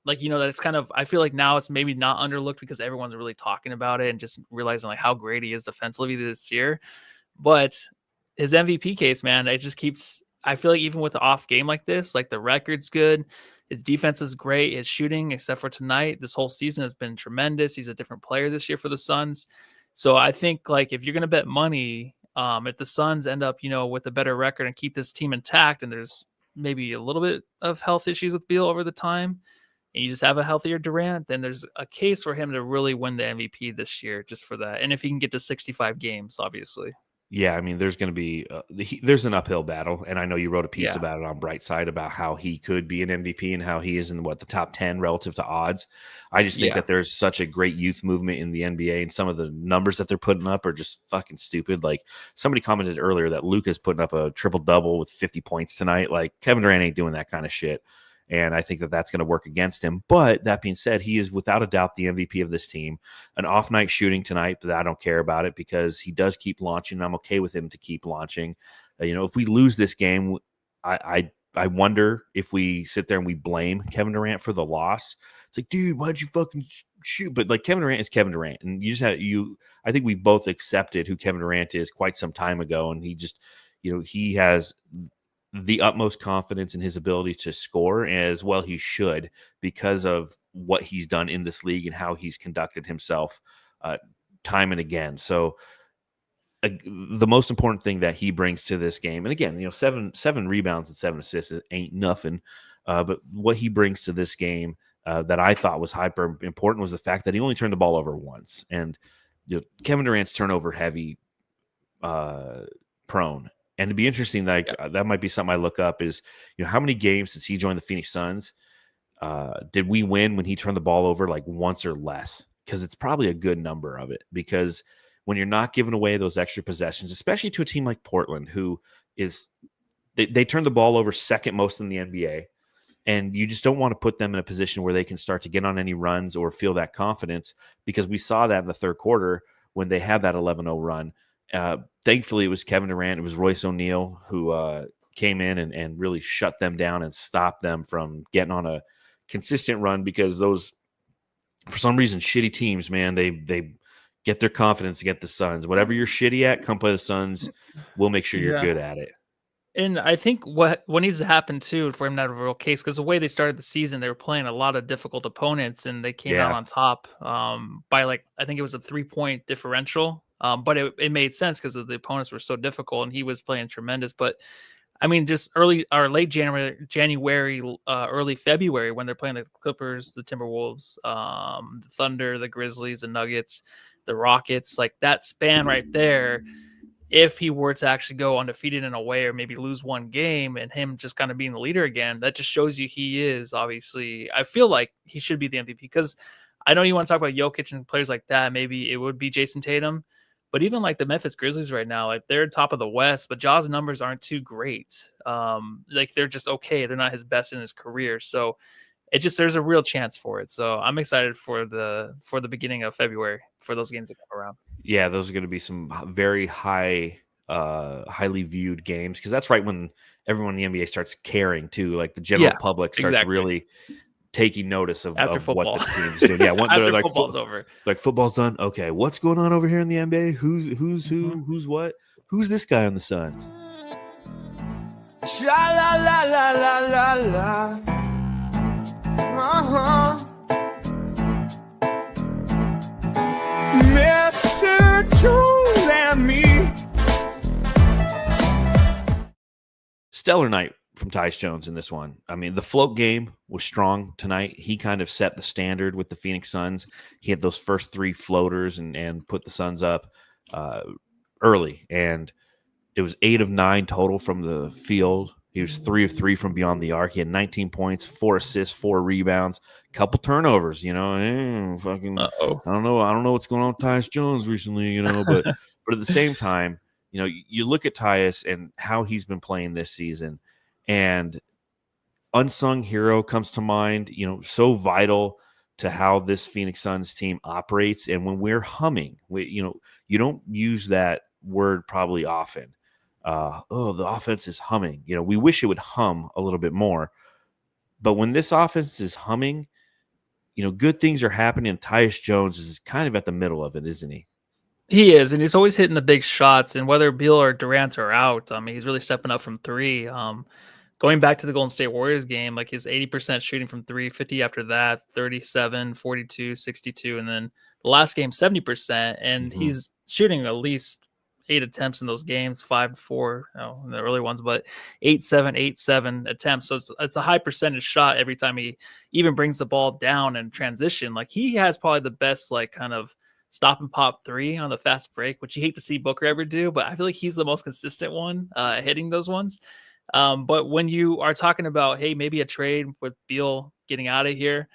like, you know, that it's kind of, I feel like now it's maybe not underlooked because everyone's really talking about it and just realizing like how great he is defensively this year. But his MVP case, man, it just keeps, I feel like even with the off game like this, like the record's good. His defense is great. His shooting, except for tonight, this whole season has been tremendous. He's a different player this year for the Suns. So I think like if you're going to bet money, if the Suns end up, you know, with a better record and keep this team intact, and there's maybe a little bit of health issues with Beal over the time, and you just have a healthier Durant, then there's a case for him to really win the MVP this year just for that. And if he can get to 65 games, obviously. Yeah, I mean, there's going to be there's an uphill battle, and I know you wrote a piece about it on Brightside about how he could be an MVP and how he is in the top 10 relative to odds. I just think that there's such a great youth movement in the NBA, and some of the numbers that they're putting up are just fucking stupid. Like somebody commented earlier that Luka's putting up a triple double with 50 points tonight. Like Kevin Durant ain't doing that kind of shit. And I think that that's going to work against him. But that being said, he is without a doubt the MVP of this team. An off night shooting tonight, but I don't care about it because he does keep launching. I'm okay with him to keep launching. You know, if we lose this game, I wonder if we sit there and we blame Kevin Durant for the loss. It's like, dude, why'd you fucking shoot? But like Kevin Durant is Kevin Durant, and you just have I think we've both accepted who Kevin Durant is quite some time ago, and he just, you know, he has the utmost confidence in his ability to score, as well he should, because of what he's done in this league and how he's conducted himself time and again. So the most important thing that he brings to this game, and again, you know, seven rebounds and 7 assists ain't nothing, but what he brings to this game that I thought was hyper important was the fact that he only turned the ball over once. And you know, Kevin Durant's turnover heavy prone. And it'd be interesting, like that might be something I look up is, you know, how many games since he joined the Phoenix Suns did we win when he turned the ball over like once or less? Because it's probably a good number of it. Because when you're not giving away those extra possessions, especially to a team like Portland, who is they turn the ball over second most in the NBA, and you just don't want to put them in a position where they can start to get on any runs or feel that confidence, because we saw that in the third quarter when they had that 11-0 run. Thankfully, it was Kevin Durant. It was Royce O'Neal who came in and really shut them down and stopped them from getting on a consistent run, because those, for some reason, shitty teams, man, they get their confidence against the Suns. Whatever you're shitty at, come play the Suns. We'll make sure you're good at it. And I think what needs to happen too for him to have a real case, because the way they started the season, they were playing a lot of difficult opponents, and they came out on top by like, I think it was a 3-point differential. But it made sense because the opponents were so difficult, and he was playing tremendous. But I mean, just late January, early February, when they're playing the Clippers, the Timberwolves, the Thunder, the Grizzlies, the Nuggets, the Rockets, like that span right there. If he were to actually go undefeated in a way, or maybe lose one game, and him just kind of being the leader again, that just shows you he is obviously. I feel like he should be the MVP, because I know you want to talk about Jokic and players like that. Maybe it would be Jason Tatum. But even like the Memphis Grizzlies right now, like they're top of the West, but Ja's numbers aren't too great. Like they're just okay. They're not his best in his career. So it just, there's a real chance for it. So I'm excited for the beginning of February for those games to come around. Yeah, those are going to be some very highly viewed games, because that's right when everyone in the NBA starts caring too. Like the general public starts really taking notice of what the team's doing. Yeah, after like, football's over. Like football's done. Okay, what's going on over here in the NBA? Who's who? Who's what? Who's this guy on the Suns? Sha la la la la la la. Mr. Jones and me. Stellar night from Tyus Jones in this one. I mean, the float game was strong tonight. He kind of set the standard with the Phoenix Suns. He had those first 3 floaters and put the Suns up early. And it was 8 of 9 total from the field. He was 3 of 3 from beyond the arc. He had 19 points, 4 assists, 4 rebounds, couple turnovers. Fucking, Uh-oh. I don't know what's going on with Tyus Jones recently. But at the same time, you look at Tyus and how he's been playing this season, and unsung hero comes to mind. So vital to how this Phoenix Suns team operates. And when we're humming, you don't use that word probably often. The offense is humming. We wish it would hum a little bit more. But when this offense is humming, good things are happening. Tyus Jones is kind of at the middle of it, isn't he? He is, and he's always hitting the big shots. And whether Beal or Durant are out, he's really stepping up from three. Going back to the Golden State Warriors game, like his 80% shooting from three, 50 after that, 37, 42, 62, and then the last game 70%, and he's shooting at least 8 attempts in those games, 5-4 in the early ones, but 8-7, 8-7 attempts. So it's a high percentage shot every time he even brings the ball down and transition. Like he has probably the best like kind of stop and pop three on the fast break, which you hate to see Booker ever do, but I feel like he's the most consistent one hitting those ones. But when you are talking about, hey, maybe a trade with Beal getting out of here,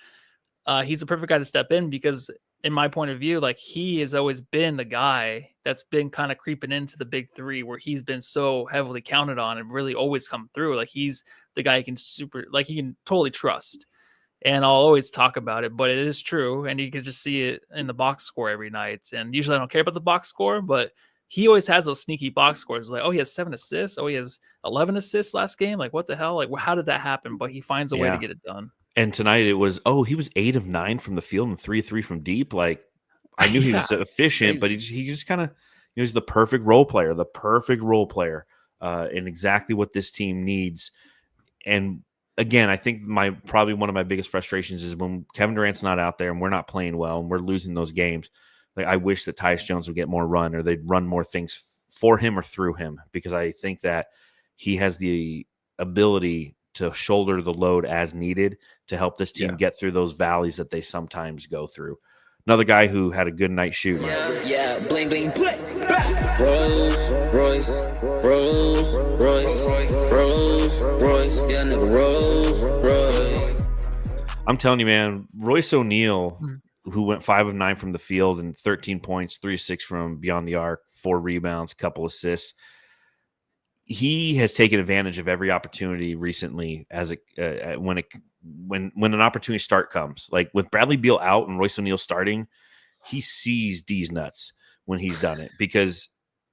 he's the perfect guy to step in because in my point of view, like he has always been the guy that's been kind of creeping into the big three where he's been so heavily counted on and really always come through. Like he can totally trust. And I'll always talk about it, but it is true. And you can just see it in the box score every night. And usually I don't care about the box score, but he always has those sneaky box scores. Like, oh, he has 7 assists. Oh, he has 11 assists last game. Like, what the hell? Like, how did that happen? But he finds a way to get it done. And tonight it was, he was 8 of 9 from the field and 3 of 3 from deep. Like, I knew he was efficient, but he just kind of, he's the perfect role player, and exactly what this team needs. And again, I think probably one of my biggest frustrations is when Kevin Durant's not out there and we're not playing well and we're losing those games. Like I wish that Tyus Jones would get more run or they'd run more things for him or through him, because I think that he has the ability to shoulder the load as needed to help this team get through those valleys that they sometimes go through. Another guy who had a good night shooting. Yeah, bling, bling, bling. Rolls Royce, yeah, nigga, Rolls Royce. I'm telling you, man, Royce O'Neal, who went 5 of 9 from the field and 13 points, 3 of 6 from beyond the arc, 4 rebounds, couple assists. He has taken advantage of every opportunity recently when an opportunity start comes. Like with Bradley Beal out and Royce O'Neal starting, he sees D's nuts when he's done it, because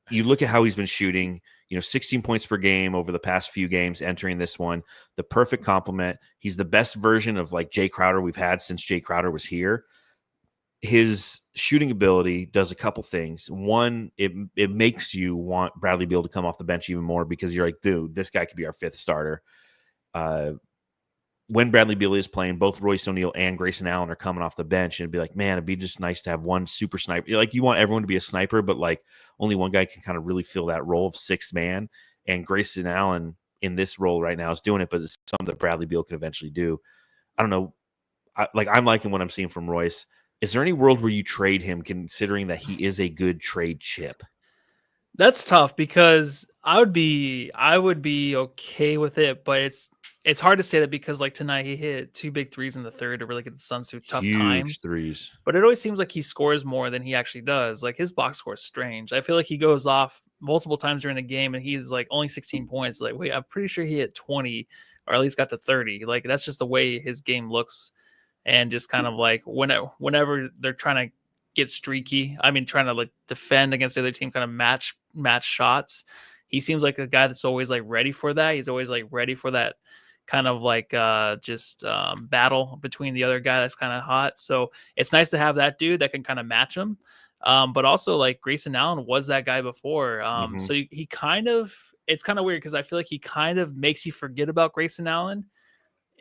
you look at how he's been shooting, 16 points per game over the past few games entering this one, the perfect complement. He's the best version of like Jay Crowder we've had since Jay Crowder was here. His shooting ability does a couple things. One, it makes you want Bradley Beal to come off the bench even more, because you're like, dude, this guy could be our 5th starter. When Bradley Beal is playing, both Royce O'Neal and Grayson Allen are coming off the bench, and it'd be like, man, it'd be just nice to have one super sniper. Like you want everyone to be a sniper, but like only one guy can kind of really fill that role of 6th man. And Grayson Allen in this role right now is doing it, but it's something that Bradley Beal could eventually do. I don't know. I'm liking what I'm seeing from Royce. Is there any world where you trade him, considering that he is a good trade chip? That's tough, because I would be okay with it, but it's hard to say that because like tonight he hit 2 big threes in the third to really get the Suns through tough times. Huge threes. But it always seems like he scores more than he actually does. Like his box score is strange. I feel like he goes off multiple times during the game and he's like only 16 points. Like, wait, I'm pretty sure he hit 20 or at least got to 30. Like that's just the way his game looks. And just kind of like whenever they're trying to get streaky, trying to like defend against the other team, kind of match shots, he seems like a guy that's always like ready for that. He's always like ready for that kind of like battle between the other guy that's kind of hot. So it's nice to have that dude that can kind of match him. But also like Grayson Allen was that guy before. So he kind of, it's kind of weird because I feel like he kind of makes you forget about Grayson Allen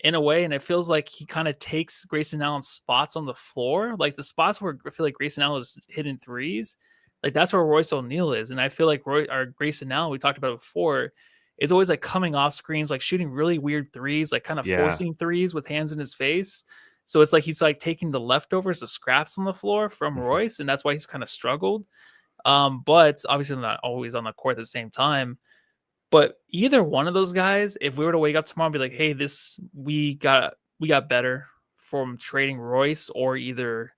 in a way, and it feels like he kind of takes Grayson Allen's spots on the floor, like the spots where I feel like Grayson Allen is hitting threes, like that's where Royce O'Neal is. And I feel like Grayson Allen, we talked about it before, is always like coming off screens, like shooting really weird threes, like kind of forcing threes with hands in his face. So it's like he's like taking the leftovers, the scraps on the floor from Royce, and that's why he's kind of struggled. But obviously not always on the court at the same time. But either one of those guys, if we were to wake up tomorrow and be like, hey, we got better from trading Royce or either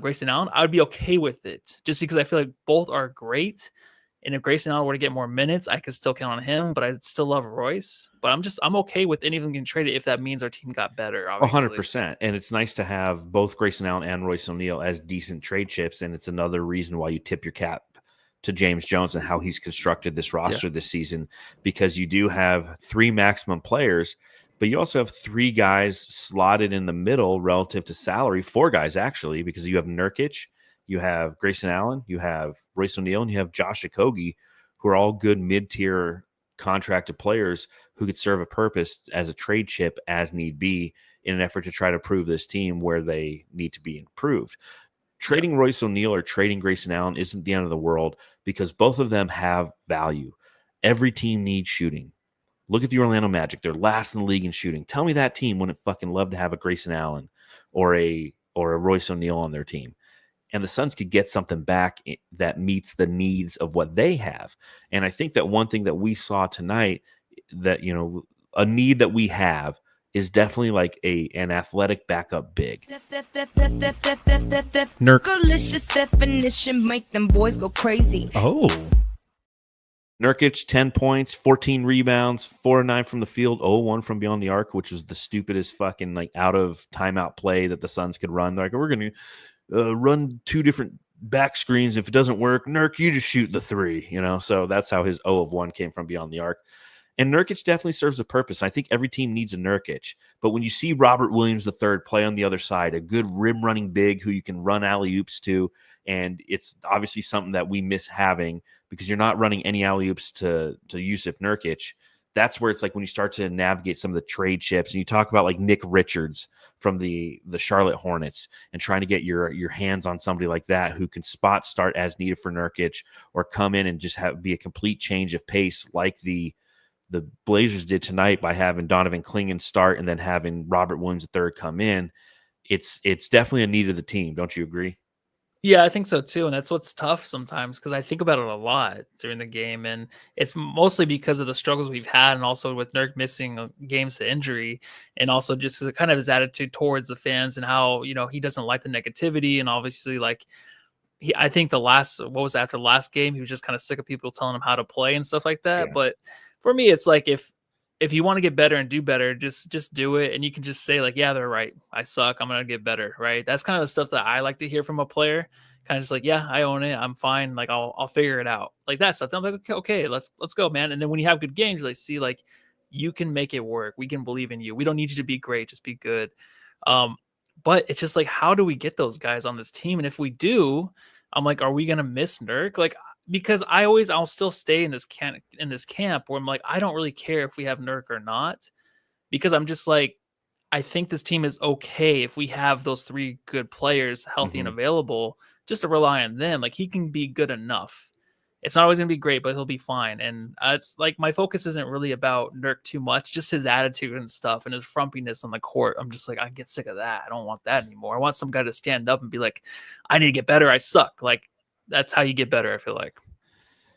Grayson Allen, I would be okay with it, just because I feel like both are great. And if Grayson Allen were to get more minutes, I could still count on him, but I still love Royce. But I'm okay with any of them getting traded if that means our team got better, obviously. 100%. And it's nice to have both Grayson Allen and Royce O'Neal as decent trade chips. And it's another reason why you tip your cap to James Jones and how he's constructed this roster this season, because you do have 3 maximum players, but you also have 3 guys slotted in the middle relative to salary, 4 guys actually, because you have Nurkic, you have Grayson Allen, you have Royce O'Neal, and you have Josh Okogie, who are all good mid-tier contracted players who could serve a purpose as a trade chip as need be in an effort to try to prove this team where they need to be improved. Trading Royce O'Neal or trading Grayson Allen isn't the end of the world, because both of them have value. Every team needs shooting. Look at the Orlando Magic. They're last in the league in shooting. Tell me that team wouldn't fucking love to have a Grayson Allen or a Royce O'Neal on their team. And the Suns could get something back that meets the needs of what they have. And I think that one thing that we saw tonight, that, you know, a need that we have is definitely like an athletic backup big. Delicious definition make them boys go crazy. Oh. Nurkic, 10 points, 14 rebounds, 4 of 9 from the field, 0-1 from beyond the arc, which was the stupidest fucking like out of timeout play that the Suns could run. They're like, we're going to run 2 different back screens. If it doesn't work, Nurk, you just shoot the 3, you know? So that's how his 0 of 1 came from beyond the arc. And Nurkic definitely serves a purpose. I think every team needs a Nurkic. But when you see Robert Williams III play on the other side, a good rim running big who you can run alley-oops to, and it's obviously something that we miss having because you're not running any alley-oops to Yusuf Nurkic. That's where it's like when you start to navigate some of the trade chips, and you talk about like Nick Richards from the Charlotte Hornets and trying to get your hands on somebody like that who can spot start as needed for Nurkic or come in and just be a complete change of pace like the Blazers did tonight by having Donovan Clingan start and then having Robert Williams III come in. It's definitely a need of the team. Don't you agree? Yeah, I think so too. And that's what's tough sometimes, because I think about it a lot during the game. And it's mostly because of the struggles we've had, and also with Nurk missing games to injury, and also just because kind of his attitude towards the fans and how, you know, he doesn't like the negativity. And obviously, like, I think after the last game, he was just kind of sick of people telling him how to play and stuff like that. Yeah. But for me, it's like, if you want to get better and do better, just do it. And you can just say like, yeah, they're right. I suck. I'm going to get better. Right. That's kind of the stuff that I like to hear from a player. Kind of just like, yeah, I own it. I'm fine. Like I'll figure it out. Like that stuff. I'm like, okay, let's go, man. And then when you have good games, like, see, like, you can make it work. We can believe in you. We don't need you to be great. Just be good. But it's just like, how do we get those guys on this team? And if we do, I'm like, are we going to miss Nurk? Like, because I'll still stay in this camp where I'm like, I don't really care if we have Nurk or not, because I'm just like, I think this team is okay if we have those 3 good players healthy and available, just to rely on them. Like, he can be good enough. It's not always going to be great, but he'll be fine. And it's like, my focus isn't really about Nurk too much, just his attitude and stuff and his frumpiness on the court. I'm just like, I get sick of that. I don't want that anymore. I want some guy to stand up and be like, I need to get better. I suck. Like, that's how you get better, I feel like.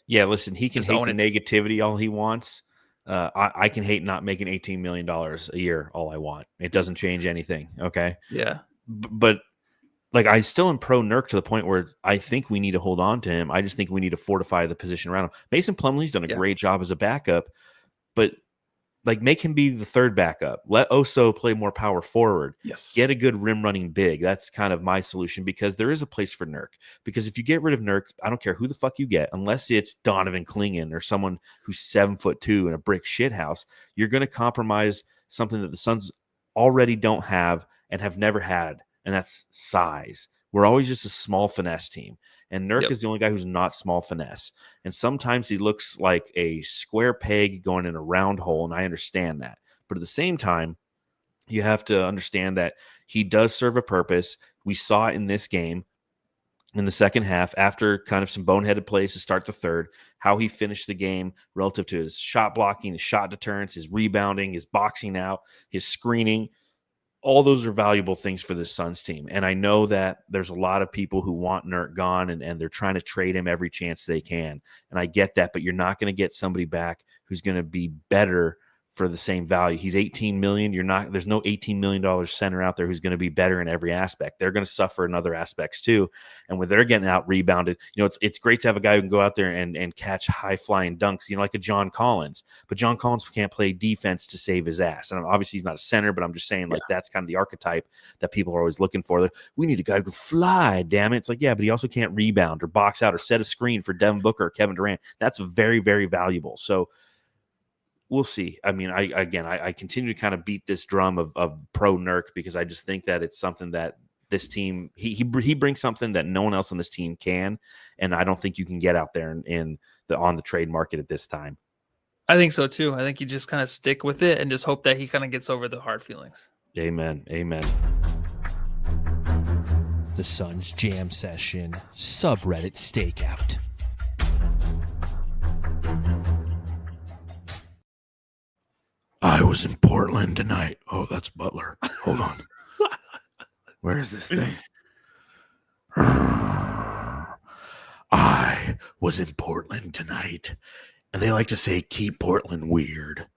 Yeah, listen, he can Just hate own the it. negativity all he wants. I can hate not making $18 million a year all I want. It doesn't change anything, okay? Yeah. But like, I still am pro Nurk to the point where I think we need to hold on to him. I just think we need to fortify the position around him. Mason Plumlee's done a great job as a backup, but like, make him be the 3rd backup. Let Oso play more power forward. Yes. Get a good rim running big. That's kind of my solution, because there is a place for Nurk. Because if you get rid of Nurk, I don't care who the fuck you get, unless it's Donovan Clingan or someone who's 7'2" in a brick shithouse, you're going to compromise something that the Suns already don't have and have never had, and that's size. We're always just a small finesse team. And Nurk is the only guy who's not small finesse. And sometimes he looks like a square peg going in a round hole, and I understand that. But at the same time, you have to understand that he does serve a purpose. We saw it in this game in the second half, after kind of some boneheaded plays to start the third, how he finished the game relative to his shot blocking, his shot deterrence, his rebounding, his boxing out, his screening. all those are valuable things for the Suns team. And I know that there's a lot of people who want Nurk gone and they're trying to trade him every chance they can. And I get that, but you're not going to get somebody back who's going to be better for the same value. He's $18 million. There's no $18 million center out there who's going to be better in every aspect. They're going to suffer in other aspects too. And when they're getting out rebounded, it's great to have a guy who can go out there and catch high flying dunks, like a John Collins, but John Collins can't play defense to save his ass. And obviously he's not a center, but I'm just saying that's kind of the archetype that people are always looking for. We need a guy who can fly, damn it. It's like, yeah, but he also can't rebound or box out or set a screen for Devin Booker or Kevin Durant. That's very, very valuable. So we'll see. I mean, I continue to kind of beat this drum of pro Nurk because I just think that it's something that this team, he brings something that no one else on this team can, and I don't think you can get out there on the trade market at this time. I think so too. I think you just kind of stick with it and just hope that he kind of gets over the hard feelings. Amen. The Suns Jam Session subreddit stakeout. I was in Portland tonight. Oh, that's Butler. Hold on. Where is this thing? I was in Portland tonight. And they like to say, keep Portland weird.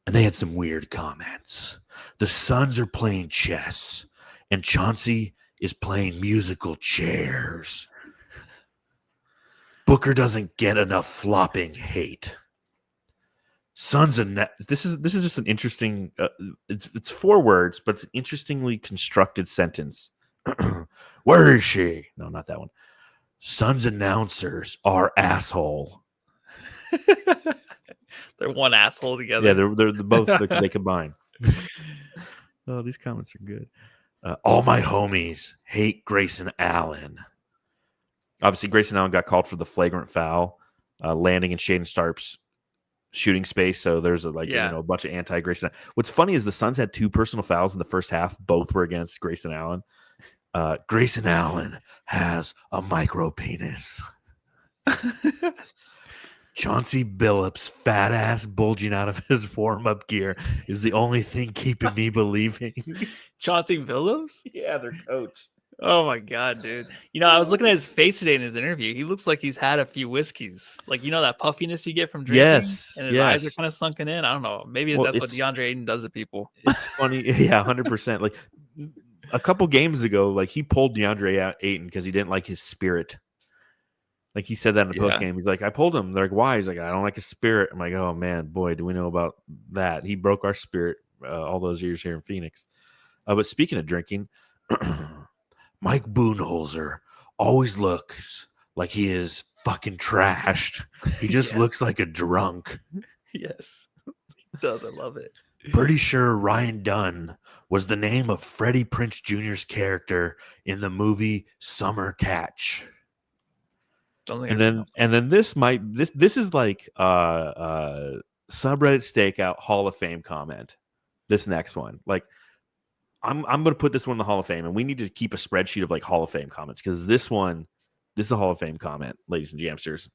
And they had some weird comments. The Suns are playing chess. And Chauncey is playing musical chairs. Booker doesn't get enough flopping hate. Suns and this is just an interesting. It's 4 words, but it's an interestingly constructed sentence. Where is she? No, not that one. Suns announcers are asshole. They're one asshole together. Yeah, they're both they combine. Oh, these comments are good. All my homies hate Grayson Allen. Obviously, Grayson Allen got called for the flagrant foul, landing in Shaedon Sharp's shooting space. So there's a bunch of anti-Grayson. What's funny is the Suns had 2 personal fouls in the first half. Both were against Grayson Allen. Grayson Allen has a micro penis. Chauncey Billups' fat ass bulging out of his warm-up gear is the only thing keeping me believing. Chauncey Billups? Yeah, their coach. Oh my God, dude. I was looking at his face today in his interview. He looks like he's had a few whiskeys. Like, that puffiness you get from drinking? Yes. And his eyes are kind of sunken in. I don't know. Maybe that's what DeAndre Ayton does to people. It's funny. Yeah, 100%. Like, a couple games ago, like, he pulled DeAndre Ayton because he didn't like his spirit. Like, he said that in the post game. He's like, I pulled him. They're like, why? He's like, I don't like his spirit. I'm like, oh, man, boy, do we know about that. He broke our spirit all those years here in Phoenix. But speaking of drinking, Mike Budenholzer always looks like he is fucking trashed. He just looks like a drunk. Yes, he does. I love it. Pretty sure Ryan Dunn was the name of Freddie Prinze Jr.'s character in the movie Summer Catch. And then this is like subreddit stakeout Hall of Fame comment. This next one, like, I'm going to put this one in the Hall of Fame, and we need to keep a spreadsheet of like Hall of Fame comments because this is a Hall of Fame comment, ladies and jamsters.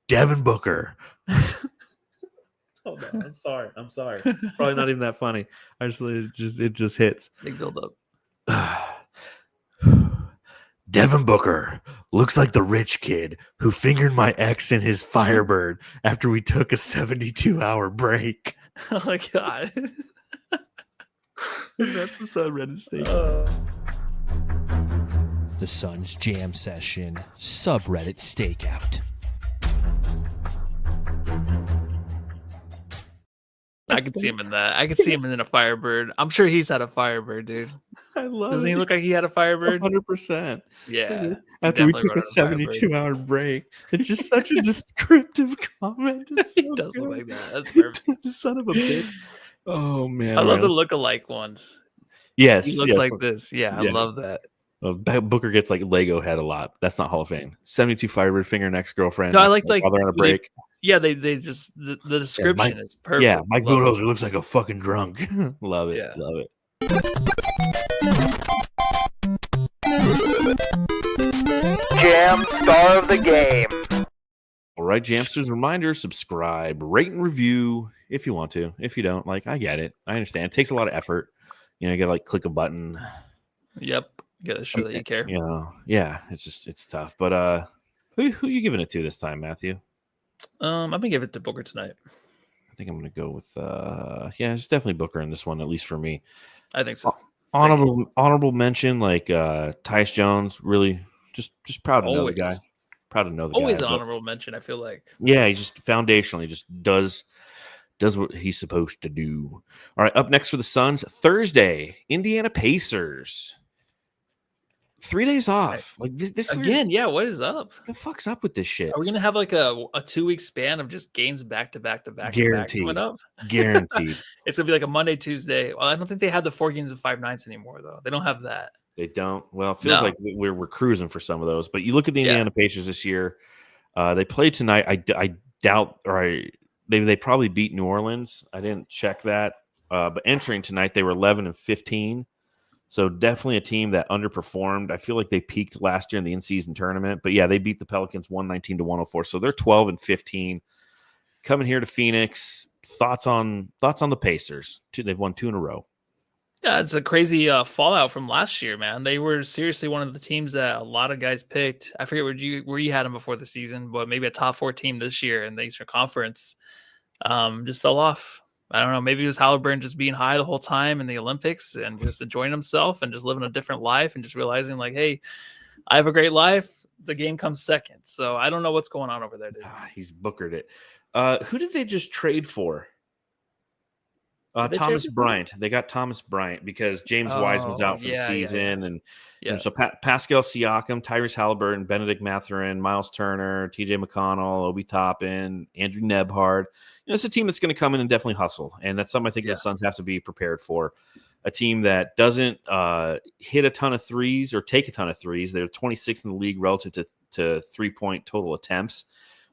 Devin Booker. Oh no, I'm sorry. Probably not even that funny. It just hits. Big build up. Devin Booker looks like the rich kid who fingered my ex in his Firebird after we took a 72-hour break. Oh my God. That's the subreddit state. The Suns Jam Session subreddit stakeout. I could see him in that. I could see him in a Firebird. I'm sure he's had a Firebird, dude. I love Doesn't he look like he had a Firebird? 100%. Yeah. After we took a 72-hour break. It's just such a descriptive comment. It's so He does good. look like that. That's perfect. Son of a bitch. Oh, man. I love the look-alike ones. Yes. He looks like this. Yeah, I love that. Booker gets like Lego head a lot. That's not Hall of Fame. 72 Firebird finger next girlfriend. No, I like father on a break. They just the description is perfect. Yeah, Mike Budenholzer looks like a fucking drunk. Love it. Yeah. Love it. Jam star of the game. All right, Jamsters, reminder, subscribe, rate, and review if you want to. If you don't, like, I get it. I understand. It takes a lot of effort. You know, you got to, like, click a button. Yep. You gotta show that you care. You know, yeah, it's tough. But who you giving it to this time, Matthew? I'm gonna give it to Booker tonight. I think I'm going to go with it's definitely Booker in this one, at least for me. I think so. Honorable mention, like Tyus Jones, really just proud to know the guy. Proud to know the guy. Always an honorable mention, I feel like. Yeah, he just foundationally just does what he's supposed to do. All right, up next for the Suns, Thursday, Indiana Pacers. 3 days off. Like this again, yeah. What is up? What the fuck's up with this shit? Are we gonna have like a 2-week span of just games back to back to back? Guaranteed. Coming up? Guaranteed. It's gonna be like a Monday, Tuesday. Well, I don't think they have the 4 games of 5 nights anymore, though. They don't have that. They don't. Well, it feels like we're cruising for some of those. But you look at the Indiana Pacers this year. They played tonight. I doubt, or they probably beat New Orleans. I didn't check that. But entering tonight, they were 11-15. So definitely a team that underperformed. I feel like they peaked last year in the in-season tournament. But yeah, they beat the Pelicans 119-104. So they're 12-15. Coming here to Phoenix. Thoughts on the Pacers? They've won 2 in a row. Yeah, it's a crazy fallout from last year, man. They were seriously one of the teams that a lot of guys picked. I forget where you had them before the season, but maybe a top 4 team this year in the Eastern Conference. Just fell off. I don't know. Maybe it was Halliburton just being high the whole time in the Olympics and just enjoying himself and just living a different life and just realizing like, hey, I have a great life. The game comes second. So I don't know what's going on over there, dude. He's bookered it. Who did they just trade for? Thomas Bryant. They got Thomas Bryant because James Wiseman's out for the season. And so Pascal Siakam, Tyrese Halliburton, Benedict Mathurin, Miles Turner, TJ McConnell, Obi Toppin, Andrew Nebhard. It's a team that's going to come in and definitely hustle. And that's something I think the Suns have to be prepared for. A team that doesn't hit a ton of threes or take a ton of threes. They're 26th in the league relative to 3-point total attempts.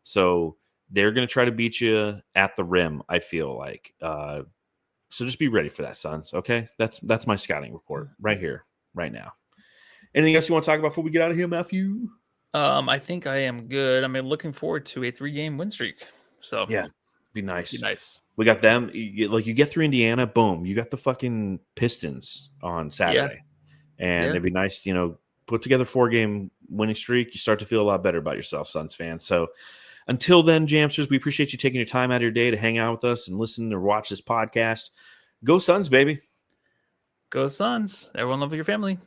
So they're going to try to beat you at the rim, I feel like. So just be ready for that, Suns. Okay, that's my scouting report right here, right now. Anything else you want to talk about before we get out of here, Matthew? I think I am good. I'm looking forward to a 3-game win streak. So yeah, be nice. Be nice. We got them. You get through Indiana, boom. You got the fucking Pistons on Saturday, and it'd be nice. Put together 4-game winning streak. You start to feel a lot better about yourself, Suns fans. So. Until then, Jamsters, we appreciate you taking your time out of your day to hang out with us and listen or watch this podcast. Go Suns, baby. Go Suns. Everyone love your family.